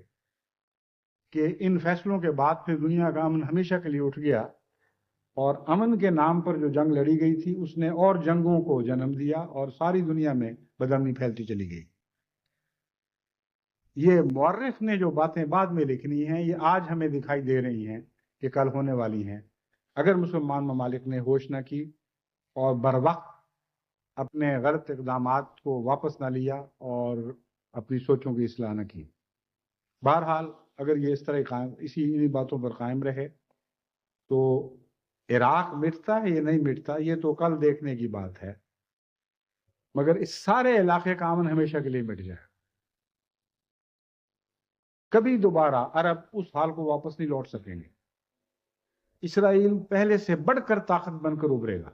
کہ ان فیصلوں کے بعد پھر دنیا کا امن ہمیشہ کے لیے اٹھ گیا اور امن کے نام پر جو جنگ لڑی گئی تھی اس نے اور جنگوں کو جنم دیا اور ساری دنیا میں بدامنی پھیلتی چلی گئی۔ یہ مورخ نے جو باتیں بعد میں لکھنی ہیں یہ آج ہمیں دکھائی دے رہی ہیں کہ کل ہونے والی ہیں، اگر مسلمان ممالک نے ہوش نہ کی اور بروقت اپنے غلط اقدامات کو واپس نہ لیا اور اپنی سوچوں کی اصلاح نہ کی۔ بہرحال اگر یہ اس طرح انہی باتوں پر قائم رہے تو عراق مٹتا ہے یا نہیں مٹتا یہ تو کل دیکھنے کی بات ہے، مگر اس سارے علاقے کا امن ہمیشہ کے لیے مٹ جائے۔ کبھی دوبارہ عرب اس حال کو واپس نہیں لوٹ سکیں گے، اسرائیل پہلے سے بڑھ کر طاقت بن کر ابھرے گا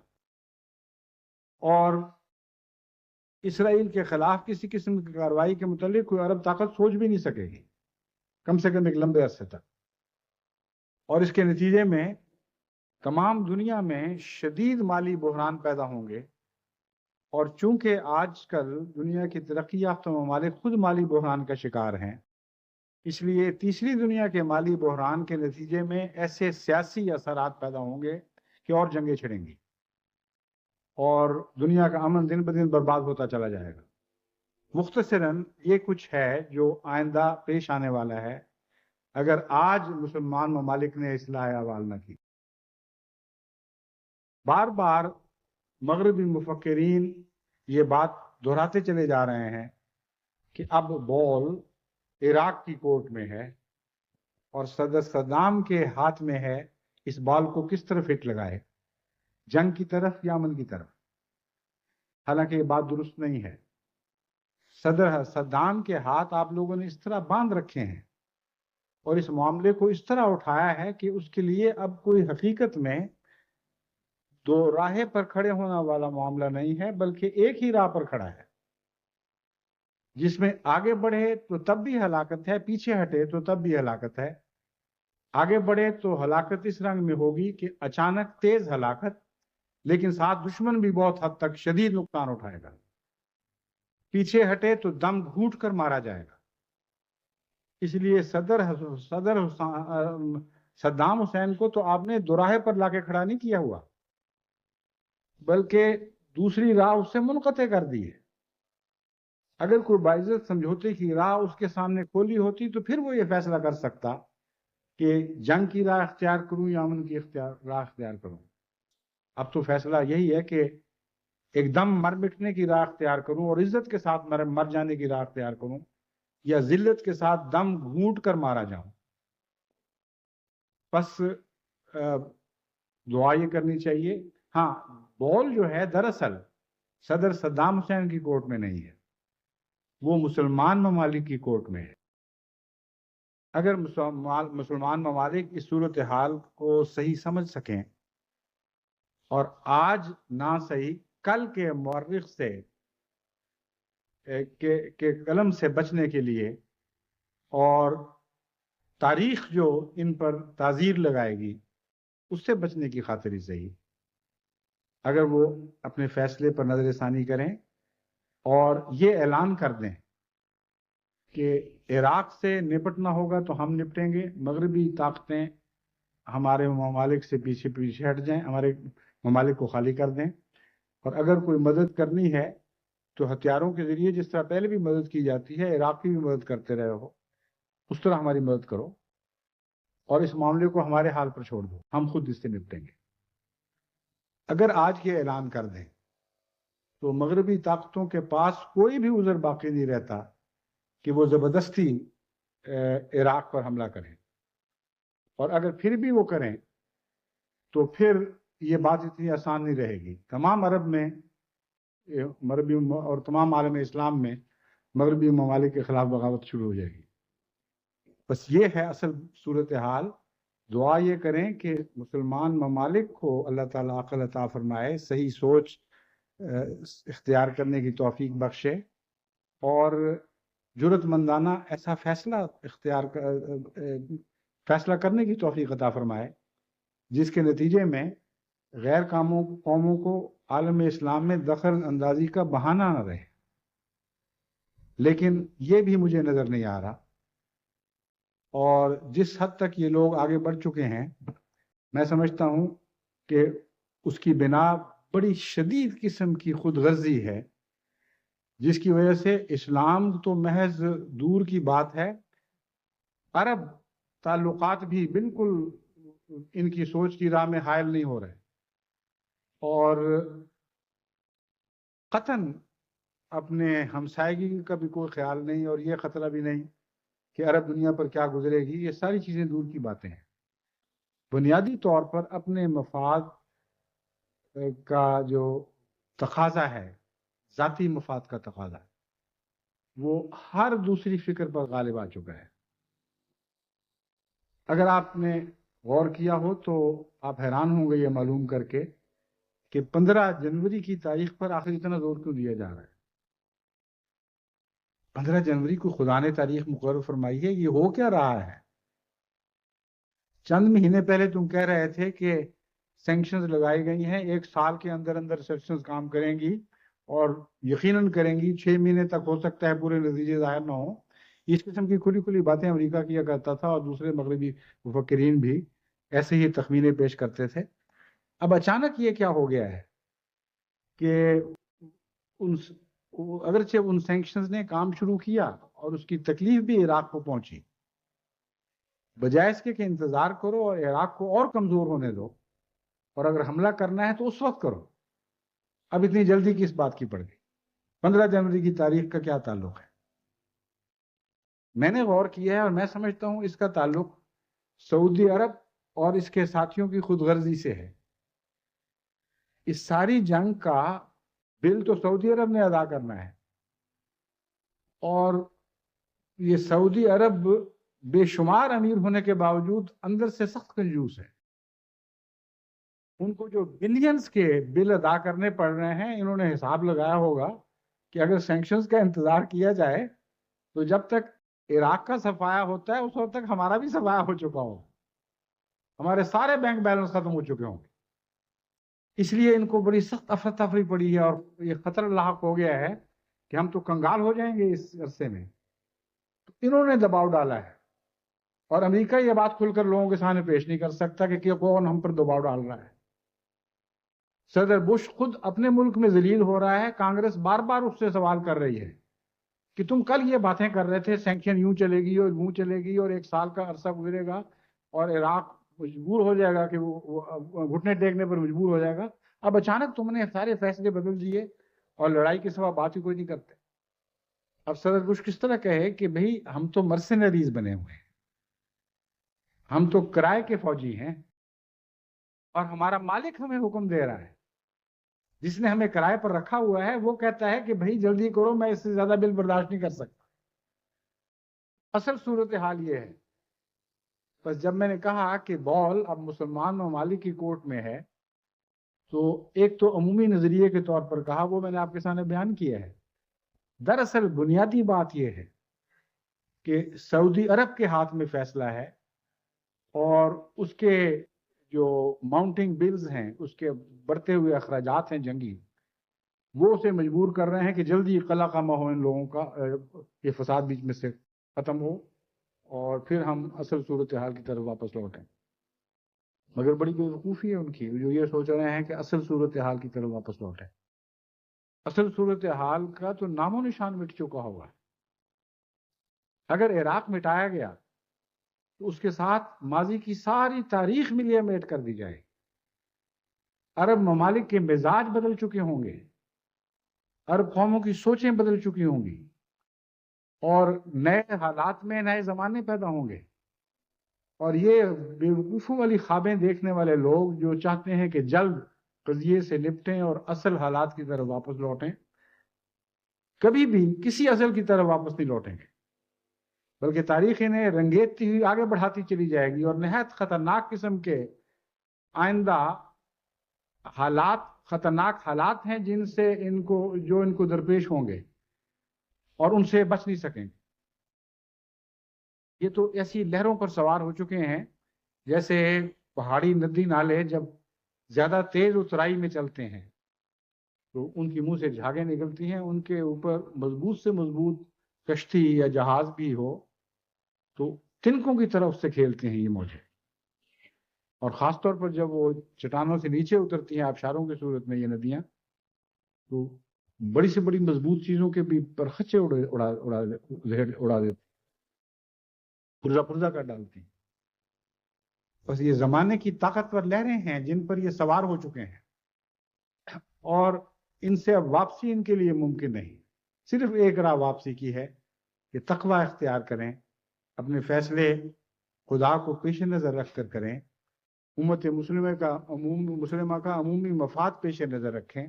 اور اسرائیل کے خلاف کسی قسم کی کارروائی کے متعلق کوئی عرب طاقت سوچ بھی نہیں سکے گی، کم سے کم ایک لمبے عرصے تک، اور اس کے نتیجے میں تمام دنیا میں شدید مالی بحران پیدا ہوں گے، اور چونکہ آج کل دنیا کی ترقی یافتہ ممالک خود مالی بحران کا شکار ہیں، اس لیے تیسری دنیا کے مالی بحران کے نتیجے میں ایسے سیاسی اثرات پیدا ہوں گے کہ اور جنگیں چھڑیں گی اور دنیا کا امن دن بدن برباد ہوتا چلا جائے گا۔ مختصراً یہ کچھ ہے جو آئندہ پیش آنے والا ہے اگر آج مسلمان ممالک نے اصلاح احوال نہ کی۔ بار بار مغربی مفکرین یہ بات دہراتے چلے جا رہے ہیں کہ اب بال عراق کی کورٹ میں ہے اور صدر صدام کے ہاتھ میں ہے اس بال کو کس طرف ہٹ لگائے، جنگ کی طرف یا امن کی طرف۔ حالانکہ یہ بات درست نہیں ہے۔ صدر صدام کے ہاتھ آپ لوگوں نے اس طرح باندھ رکھے ہیں اور اس معاملے کو اس طرح اٹھایا ہے کہ اس کے لیے اب کوئی حقیقت میں دو راہیں پر کھڑے ہونے والا معاملہ نہیں ہے، بلکہ ایک ہی راہ پر کھڑا ہے، جس میں آگے بڑھے تو تب بھی ہلاکت ہے، پیچھے ہٹے تو تب بھی ہلاکت ہے۔ آگے بڑھے تو ہلاکت اس رنگ میں ہوگی کہ اچانک تیز ہلاکت، لیکن ساتھ دشمن بھی بہت حد تک شدید نقصان اٹھائے گا۔ پیچھے ہٹے تو دم گھونٹ کر مارا جائے گا۔ اس لیے صدام حسین کو تو آپ نے دوراہے پر لا کے کھڑا نہیں کیا ہوا، بلکہ دوسری راہ اس سے منقطع کر دی ہے۔ اگر کوئی باعزت سمجھوتے کی راہ اس کے سامنے کھولی ہوتی تو پھر وہ یہ فیصلہ کر سکتا کہ جنگ کی راہ اختیار کروں یا امن کی راہ اختیار کروں۔ اب تو فیصلہ یہی ہے کہ ایک دم مر مٹنے کی راہ اختیار کروں اور عزت کے ساتھ مر جانے کی راہ اختیار کروں، یا ذلت کے ساتھ دم گھونٹ کر مارا جاؤں۔ بس دعا یہ کرنی چاہیے۔ ہاں، بال جو ہے دراصل صدر صدام حسین کی کورٹ میں نہیں ہے، وہ مسلمان ممالک کی کورٹ میں ہے۔ اگر مسلمان ممالک اس صورتحال کو صحیح سمجھ سکیں اور آج نہ صحیح کل کے مورخ سے کے قلم سے بچنے کے لیے اور تاریخ جو ان پر تعزیر لگائے گی اس سے بچنے کی خاطر ہی صحیح، اگر وہ اپنے فیصلے پر نظر ثانی کریں اور یہ اعلان کر دیں کہ عراق سے نپٹنا ہوگا تو ہم نپٹیں گے، مغربی طاقتیں ہمارے ممالک سے پیچھے پیچھے ہٹ جائیں، ہمارے ممالک کو خالی کر دیں، اور اگر کوئی مدد کرنی ہے تو ہتھیاروں کے ذریعے جس طرح پہلے بھی مدد کی جاتی ہے، عراق کی بھی مدد کرتے رہے ہو، اس طرح ہماری مدد کرو اور اس معاملے کو ہمارے حال پر چھوڑ دو، ہم خود اس سے نپٹیں گے۔ اگر آج یہ اعلان کر دیں تو مغربی طاقتوں کے پاس کوئی بھی عذر باقی نہیں رہتا کہ وہ زبردستی عراق پر حملہ کریں، اور اگر پھر بھی وہ کریں تو پھر یہ بات اتنی آسان نہیں رہے گی۔ تمام عرب میں مغربی اور تمام عالم اسلام میں مغربی ممالک کے خلاف بغاوت شروع ہو جائے گی۔ بس یہ ہے اصل صورتحال۔ دعا یہ کریں کہ مسلمان ممالک کو اللہ تعالیٰ عقل عطا فرمائے، صحیح سوچ اختیار کرنے کی توفیق بخشے، اور جرأت مندانہ ایسا فیصلہ کرنے کی توفیق عطا فرمائے جس کے نتیجے میں غیر قوموں کو عالم اسلام میں دخل اندازی کا بہانہ نہ رہے۔ لیکن یہ بھی مجھے نظر نہیں آ رہا، اور جس حد تک یہ لوگ آگے بڑھ چکے ہیں میں سمجھتا ہوں کہ اس کی بنا بڑی شدید قسم کی خود غرضی ہے، جس کی وجہ سے اسلام تو محض دور کی بات ہے، عرب تعلقات بھی بالکل ان کی سوچ کی راہ میں حائل نہیں ہو رہے، اور قطعاً اپنے ہمسائیگی کا بھی کوئی خیال نہیں، اور یہ خطرہ بھی نہیں کہ عرب دنیا پر کیا گزرے گی۔ یہ ساری چیزیں دور کی باتیں ہیں۔ بنیادی طور پر اپنے مفاد کا جو تقاضا ہے، ذاتی مفاد کا تقاضا ہے، وہ ہر دوسری فکر پر غالب آ چکا ہے۔ اگر آپ نے غور کیا ہو تو آپ حیران ہوں گے یہ معلوم کر کے کہ 15 جنوری کی تاریخ پر آخر اتنا زور کیوں دیا جا رہا ہے۔ 15 جنوری کو خدا نے تاریخ مقرر فرمائی ہے، یہ ہو کیا رہا ہے؟ چند مہینے پہلے تم کہہ رہے تھے کہ سینکشنز لگائی گئی ہیں، 1 سال کے اندر اندر سینکشنز کام کریں گی، اور یقیناً کریں گی، 6 مہینے تک ہو سکتا ہے پورے نتیجے ظاہر نہ ہوں۔ اس قسم کی کھلی کھلی باتیں امریکہ کیا کرتا تھا، اور دوسرے مغربی مفکرین بھی ایسے ہی تخمینے پیش کرتے تھے۔ اب اچانک یہ کیا ہو گیا ہے کہ اگرچہ ان سینکشنز نے کام شروع کیا اور اس کی تکلیف بھی عراق کو پہنچی، بجائے اس کے کہ انتظار کرو اور عراق کو اور کمزور ہونے دو، اور اگر حملہ کرنا ہے تو اس وقت کرو۔ اب اتنی جلدی کس بات کی پڑ گئی؟ 15 جنوری کی تاریخ کا کیا تعلق ہے؟ میں نے غور کیا ہے اور میں سمجھتا ہوں اس کا تعلق سعودی عرب اور اس کے ساتھیوں کی خود غرضی سے ہے۔ اس ساری جنگ کا بل تو سعودی عرب نے ادا کرنا ہے، اور یہ سعودی عرب بے شمار امیر ہونے کے باوجود اندر سے سخت کنجوس ہے۔ ان کو جو بلینز کے بل ادا کرنے پڑ رہے ہیں، انہوں نے حساب لگایا ہوگا کہ اگر سینکشنز کا انتظار کیا جائے تو جب تک عراق کا صفایا ہوتا ہے اس وقت تک ہمارا بھی صفایا ہو چکا ہوگا، ہمارے سارے بینک بیلنس ختم ہو چکے ہوں گے۔ اس لیے ان کو بڑی سخت افراتفری پڑی ہے، اور یہ خطرہ لاحق ہو گیا ہے کہ ہم تو کنگال ہو جائیں گے اس عرصے میں۔ تو انہوں نے دباؤ ڈالا ہے، اور امریکہ یہ بات کھل کر لوگوں کے سامنے پیش نہیں کر سکتا کہ کون ہم پر دباؤ ڈال رہا ہے۔ صدر بش خود اپنے ملک میں ذلیل ہو رہا ہے، کانگریس بار بار اس سے سوال کر رہی ہے کہ تم کل یہ باتیں کر رہے تھے، سینکشن یوں چلے گی اور یوں چلے گی، اور 1 سال کا عرصہ گزرے گا اور عراق مجبور ہو جائے گا کہ وہ گھٹنے ٹیکنے پر مجبور ہو جائے گا۔ اب اچانک تم نے سارے فیصلے بدل دیے اور لڑائی کے سوا بات ہی کوئی نہیں کرتے۔ اب صدر بش کس طرح کہے کہ بھئی ہم تو مرسنریز بنے ہوئے ہیں، ہم تو کرائے کے فوجی ہیں، اور ہمارا مالک ہمیں حکم دے رہا ہے، جس نے ہمیں کرائے پر رکھا ہوا ہے وہ کہتا ہے کہ بھئی جلدی کرو، میں اس سے زیادہ بل برداشت نہیں کر سکتا۔ اصل صورتحال یہ ہے۔ بس جب میں نے کہا کہ بال اب مسلمان ممالک کی کورٹ میں ہے، تو ایک تو عمومی نظریے کے طور پر کہا، وہ میں نے آپ کے سامنے بیان کیا ہے۔ دراصل بنیادی بات یہ ہے کہ سعودی عرب کے ہاتھ میں فیصلہ ہے، اور اس کے جو ماؤنٹنگ بلز ہیں، اس کے بڑھتے ہوئے اخراجات ہیں جنگی، وہ اسے مجبور کر رہے ہیں کہ جلدی قلع قمع ہو ان لوگوں کا، یہ فساد بیچ میں سے ختم ہو، اور پھر ہم اصل صورتحال کی طرف واپس لوٹیں۔ مگر بڑی بے وقوفی ہے ان کی، جو یہ سوچ رہے ہیں کہ اصل صورتحال کی طرف واپس لوٹیں۔ اصل صورتحال کا تو نام و نشان مٹ چکا ہوگا۔ اگر عراق مٹایا گیا تو اس کے ساتھ ماضی کی ساری تاریخ ملیمیٹ کر دی جائے. عرب ممالک کے مزاج بدل چکے ہوں گے، عرب قوموں کی سوچیں بدل چکی ہوں گی، اور نئے حالات میں نئے زمانے پیدا ہوں گے. اور یہ بیوقوفوں والی خوابیں دیکھنے والے لوگ جو چاہتے ہیں کہ جلد قضیے سے نپٹیں اور اصل حالات کی طرف واپس لوٹیں، کبھی بھی کسی اصل کی طرف واپس نہیں لوٹیں گے، بلکہ تاریخ انہیں رنگیتی ہوئی آگے بڑھاتی چلی جائے گی، اور نہایت خطرناک قسم کے آئندہ حالات، خطرناک حالات ہیں جن سے ان کو درپیش ہوں گے اور ان سے بچ نہیں سکیں گے. یہ تو ایسی لہروں پر سوار ہو چکے ہیں جیسے پہاڑی ندی نالے جب زیادہ تیز اترائی میں چلتے ہیں تو ان کی منہ سے جھاگیں نکلتی ہیں، ان کے اوپر مضبوط سے مضبوط کشتی یا جہاز بھی ہو تو تنکوں کی طرف سے کھیلتے ہیں یہ موجیں. اور خاص طور پر جب وہ چٹانوں سے نیچے اترتی ہیں آبشاروں کی صورت میں یہ ندیاں، تو بڑی سے بڑی مضبوط چیزوں کے بھی پرخچے اڑا دیتی، پرزا کر ڈالتی. بس یہ زمانے کی طاقتور لہریں ہیں جن پر یہ سوار ہو چکے ہیں، اور ان سے اب واپسی ان کے لیے ممکن نہیں. صرف ایک راہ واپسی کی ہے کہ تقوی اختیار کریں، اپنے فیصلے خدا کو پیش نظر رکھ کر کریں، امت مسلمہ کا عمومی مفاد پیش نظر رکھیں،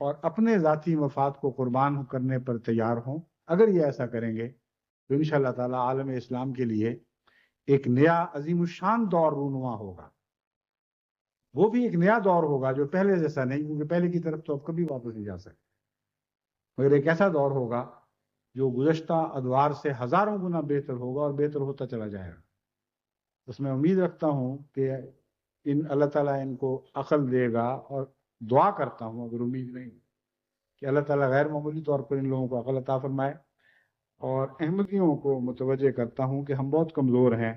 اور اپنے ذاتی مفاد کو قربان کرنے پر تیار ہوں. اگر یہ ایسا کریں گے تو انشاءاللہ تعالی عالم اسلام کے لیے ایک نیا عظیم الشان دور رونما ہوگا. وہ بھی ایک نیا دور ہوگا جو پہلے جیسا نہیں، کیونکہ پہلے کی طرف تو اب کبھی واپس نہیں جا سکتے، مگر ایک ایسا دور ہوگا جو گزشتہ ادوار سے ہزاروں گنا بہتر ہوگا اور بہتر ہوتا چلا جائے گا. اس میں امید رکھتا ہوں کہ اللہ تعالیٰ ان کو عقل دے گا، اور دعا کرتا ہوں، اگر امید نہیں، کہ اللہ تعالیٰ غیر معمولی طور پر ان لوگوں کو عقل عطا فرمائے. اور احمدیوں کو متوجہ کرتا ہوں کہ ہم بہت کمزور ہیں،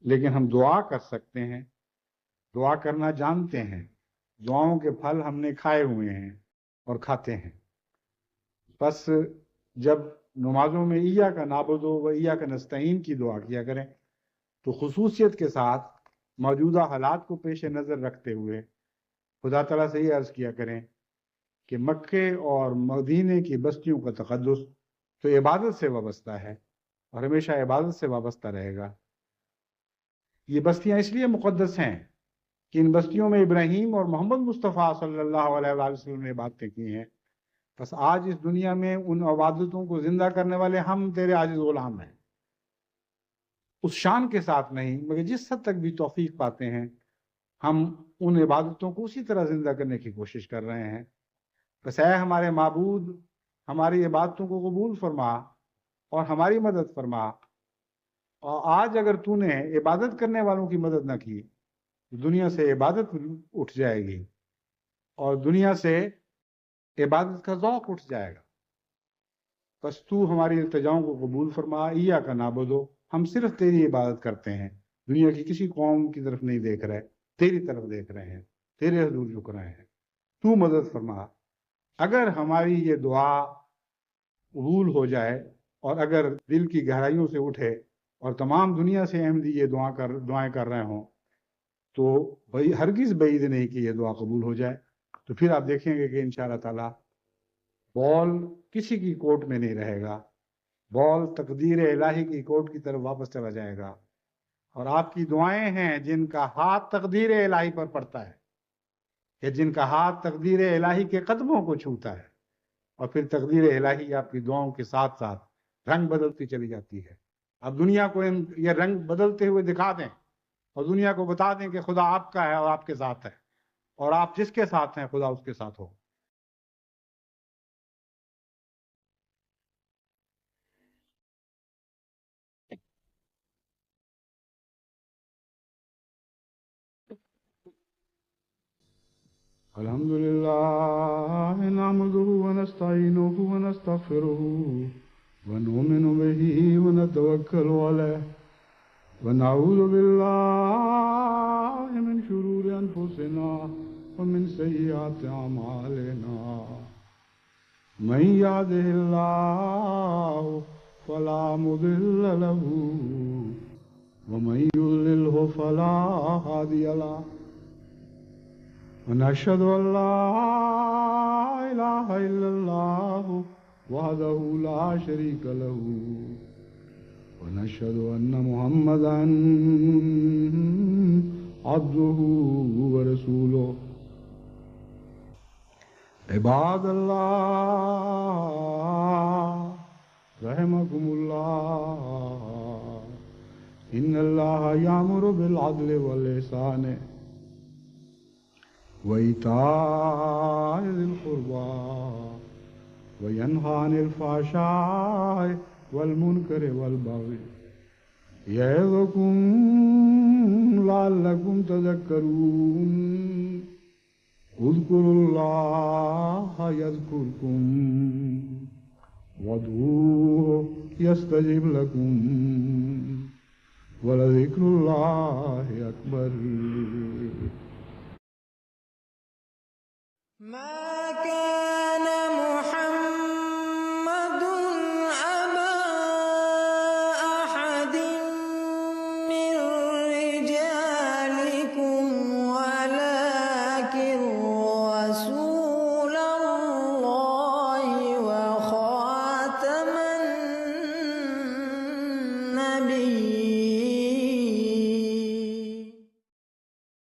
لیکن ہم دعا کر سکتے ہیں، دعا کرنا جانتے ہیں، دعاؤں کے پھل ہم نے کھائے ہوئے ہیں اور کھاتے ہیں. بس جب نمازوں میں ایاک نعبد و ایاک نستعین کی دعا کیا کریں تو خصوصیت کے ساتھ موجودہ حالات کو پیش نظر رکھتے ہوئے خدا تعالیٰ سے یہ عرض کیا کریں کہ مکے اور مدینے کی بستیوں کا تقدس تو عبادت سے وابستہ ہے اور ہمیشہ عبادت سے وابستہ رہے گا. یہ بستیاں اس لیے مقدس ہیں کہ ان بستیوں میں ابراہیم اور محمد مصطفیٰ صلی اللہ علیہ وآلہ وسلم نے عبادتیں کی ہیں. بس آج اس دنیا میں ان عبادتوں کو زندہ کرنے والے ہم تیرے عاجز غلام ہیں. اس شان کے ساتھ نہیں، مگر جس حد تک بھی توفیق پاتے ہیں ہم ان عبادتوں کو اسی طرح زندہ کرنے کی کوشش کر رہے ہیں. بس اے ہمارے معبود، ہماری عبادتوں کو قبول فرما اور ہماری مدد فرما. اور آج اگر تو نے عبادت کرنے والوں کی مدد نہ کی تو دنیا سے عبادت اٹھ جائے گی اور دنیا سے عبادت کا ذوق اٹھ جائے گا. بس تو ہماری التجاؤں کو قبول فرما. ایاک نعبد، ہم صرف تیری عبادت کرتے ہیں، دنیا کی کسی قوم کی طرف نہیں دیکھ رہے، تیری طرف دیکھ رہے ہیں، تیرے حضور جھک رہے ہیں. تو مدد فرما. اگر ہماری یہ دعا قبول ہو جائے اور اگر دل کی گہرائیوں سے اٹھے اور تمام دنیا سے احمدی یہ دعائیں کر رہے ہوں تو ہرگز بعید نہیں کہ یہ دعا قبول ہو جائے. تو پھر آپ دیکھیں گے کہ انشاءاللہ تعالی بال کسی کی کوٹ میں نہیں رہے گا، بال تقدیر الہی کی کوٹ کی طرف واپس چلا جائے گا. اور آپ کی دعائیں ہیں جن کا ہاتھ تقدیر الہی پر پڑتا ہے، کہ جن کا ہاتھ تقدیر الہی کے قدموں کو چھوتا ہے، اور پھر تقدیر الہی آپ کی دعاؤں کے ساتھ ساتھ رنگ بدلتی چلی جاتی ہے. اب دنیا کو یہ رنگ بدلتے ہوئے دکھا دیں اور دنیا کو بتا دیں کہ خدا آپ کا ہے اور آپ کے ساتھ ہے، اور آپ جس کے ساتھ ہیں خدا اس کے ساتھ ہو. الحمد للہ نحمده ونستعینه ونستغفره ونؤمن به ونتوکل علیہ ونعوذ باللہ من شرور انفسنا ومن سیئات اعمالنا من یهده اللہ فلا مضل له ومن يضلله فلا هادي له ونشهد أن لا إله إلا الله وحده لا شريك له ونشهد أن محمدا عبده ورسوله عباد الله رحمكم الله إن الله يأمر بالعدل والإحسان وإيتاء ذي القربى وينهى عن الفحشاء والمنكر والبغي يعظكم لعلكم تذكرون اذكروا الله يذكركم وادعوه يستجب لكم ولذكر الله أكبر